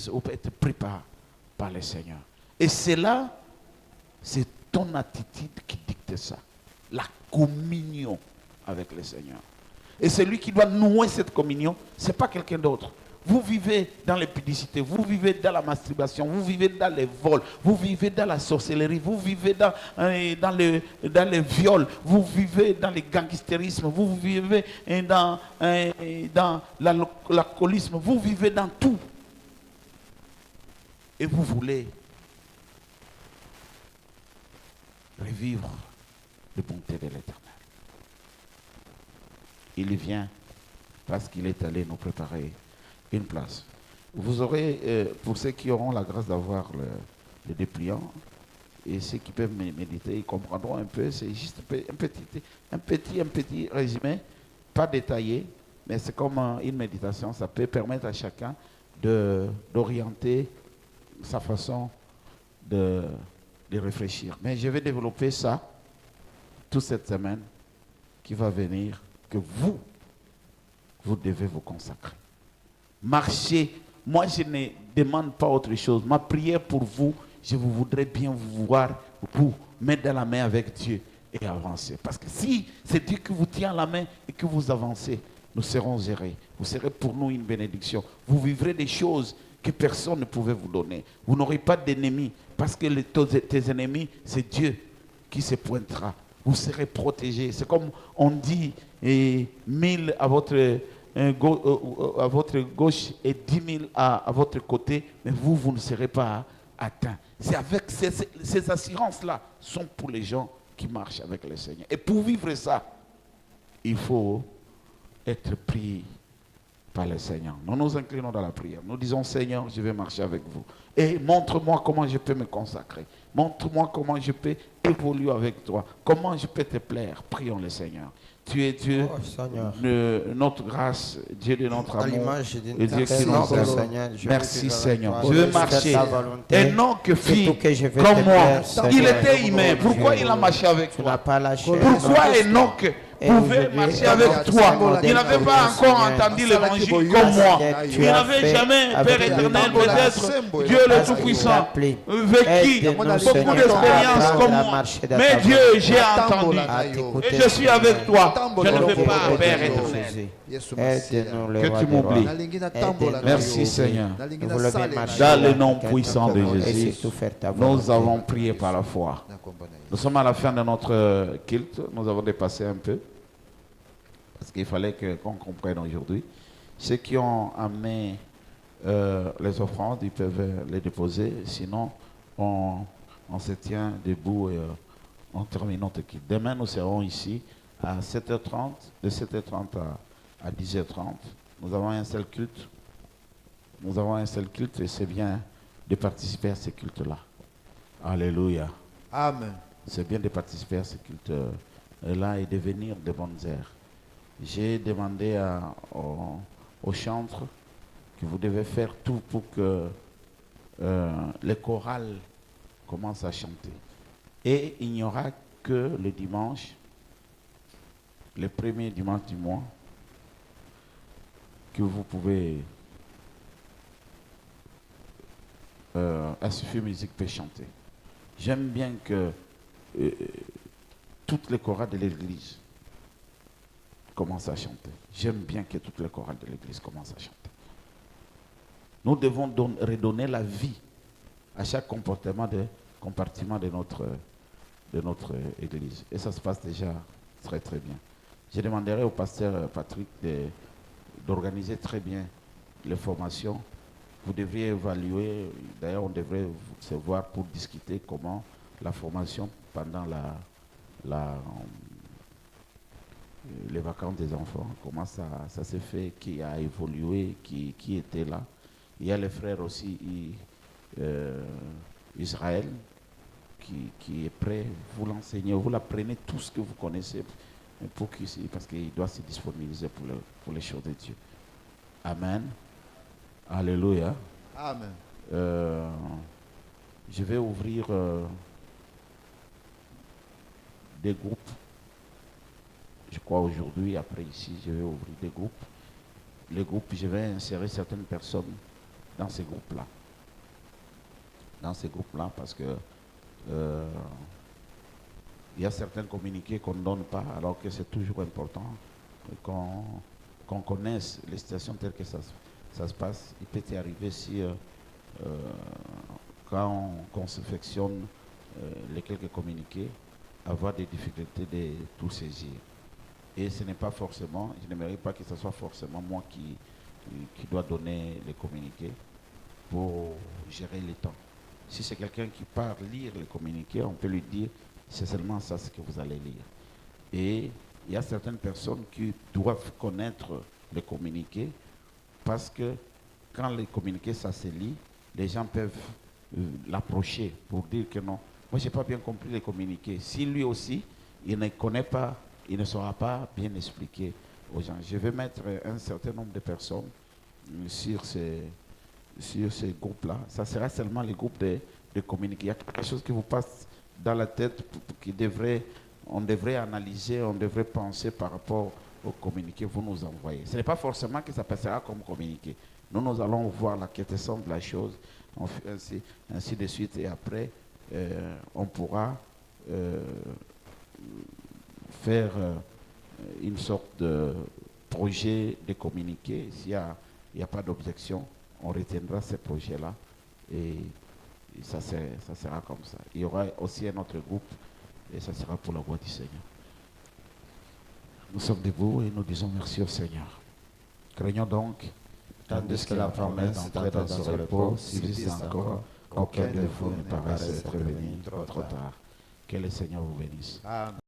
ou être pris par le Seigneur. Et c'est là, c'est ton attitude qui dicte ça. La communion avec le Seigneur. Et celui qui doit nouer cette communion, ce n'est pas quelqu'un d'autre. Vous vivez dans l'épidicité, vous vivez dans la masturbation, vous vivez dans les vols, vous vivez dans la sorcellerie, vous vivez dans les viols, vous vivez dans le gangstérisme, vous vivez dans l'alcoolisme, vous vivez dans tout. Et vous voulez revivre les bontés de l'Éternel. Il vient parce qu'il est allé nous préparer une place. Vous aurez, pour ceux qui auront la grâce d'avoir le dépliant, et ceux qui peuvent méditer, ils comprendront un peu, c'est juste un petit résumé, pas détaillé, mais c'est comme une méditation, ça peut permettre à chacun d'orienter sa façon de réfléchir. Mais je vais développer ça toute cette semaine qui va venir, que vous devez vous consacrer. Marchez. Moi, je ne demande pas autre chose. Ma prière pour vous, je vous voudrais bien vous voir, vous mettre dans la main avec Dieu et avancer. Parce que si c'est Dieu qui vous tient la main et que vous avancez, nous serons gérés. Vous serez pour nous une bénédiction. Vous vivrez des choses que personne ne pouvait vous donner. Vous n'aurez pas d'ennemis parce que tes ennemis, c'est Dieu qui se pointera. Vous serez protégés. C'est comme on dit, 1000 à votre gauche et 10 000 à votre côté, mais vous ne serez pas atteints. C'est avec ces assurances-là sont pour les gens qui marchent avec le Seigneur. Et pour vivre ça, il faut être pris par le Seigneur. Nous nous inclinons dans la prière. Nous disons, Seigneur, je vais marcher avec vous. Et montre-moi comment je peux me consacrer. Montre-moi comment je peux évoluer avec toi. Comment je peux te plaire. Prions le Seigneur. Tu es Dieu de notre grâce, Dieu de notre amour, et Dieu qui nous aime. Merci Seigneur. Je veux marcher. Et non que fille comme moi. Il était humain. Pourquoi il a marché avec toi? Pourquoi Enoch pouvait marcher avec toi? Il n'avait pas encore entendu l'évangile comme moi. Il n'avait jamais, Père éternel, peut-être Dieu le Tout-Puissant, vécu beaucoup d'expériences comme moi. Mais Dieu, j'ai entendu. Et je suis avec toi. Je ne veux pas, Père éternel, que tu m'oublies. Merci Seigneur. Dans le nom puissant de Jésus, nous avons prié par la foi. Nous sommes à la fin de notre culte. Nous avons dépassé un peu. parce qu'il fallait qu'on comprenne aujourd'hui. Ceux qui ont amené les offrandes, ils peuvent les déposer. Sinon, on se tient debout et on termine notre culte. Demain, nous serons ici à 7h30, de 7h30 à 10h30. Nous avons un seul culte. Nous avons un seul culte et c'est bien de participer à ce culte-là. Alléluia. Amen. C'est bien de participer à ce culte-là et de venir de bonnes heures. J'ai demandé aux chantres que vous devez faire tout pour que les chorales commencent à chanter. Et il n'y aura que le dimanche, le premier dimanche du mois, que vous pouvez Assuffit Musique peut chanter. J'aime bien que toutes les chorales de l'église commencent à chanter. J'aime bien que toutes les chorales de l'église commencent à chanter. Nous devons redonner la vie à chaque compartiment de notre église. Et ça se passe déjà très très bien. Je demanderai au pasteur Patrick d'organiser très bien les formations. Vous devriez évaluer, d'ailleurs on devrait se voir pour discuter comment la formation pendant les vacances des enfants, comment ça s'est fait, qui a évolué, qui était là. Il y a les frères aussi, Israël, qui est prêt, vous l'enseignez, vous l'apprenez tout ce que vous connaissez, parce qu'il doit se disponibiliser pour les choses de Dieu. Amen. Alléluia. Amen. Je vais ouvrir des groupes. Je crois aujourd'hui, après ici, je vais ouvrir des groupes. Les groupes, je vais insérer certaines personnes dans ces groupes-là. Dans ces groupes-là, parce que il y a certains communiqués qu'on ne donne pas, alors que c'est toujours important qu'on connaisse les situations telles que ça se passe. Il peut y arriver si quand on confectionne les quelques communiqués, avoir des difficultés de tout saisir. Et ce n'est pas forcément, je n'aimerais pas que ce soit forcément moi qui dois donner les communiqués pour gérer les temps. Si c'est quelqu'un qui part lire les communiqués, on peut lui dire, c'est seulement ça ce que vous allez lire. Et il y a certaines personnes qui doivent connaître les communiqués parce que quand les communiqués, ça se lit, les gens peuvent l'approcher pour dire que non, moi je n'ai pas bien compris les communiqués. Si lui aussi, il ne connaît pas, il ne saura pas bien expliquer aux gens. Je vais mettre un certain nombre de personnes sur ces groupes-là. Ça sera seulement les groupes de communiqués. Il y a quelque chose qui vous passe dans la tête on devrait analyser, on devrait penser par rapport au communiqué que vous nous envoyez. Ce n'est pas forcément que ça passera comme communiqué. Nous allons voir la quintessence de la chose, ainsi de suite, et après, on pourra faire une sorte de projet de communiqué. S'il n'y a pas d'objection, on retiendra ce projet-là et ça sera comme ça. Il y aura aussi un autre groupe et ça sera pour la voix du Seigneur. Nous sommes debout et nous disons merci au Seigneur. Craignons donc, Tandis que la promesse d'entrer dans ce repos subsiste encore, qu'aucun de vous ne paraisse être venu trop tard. Que le Seigneur vous bénisse. Amen.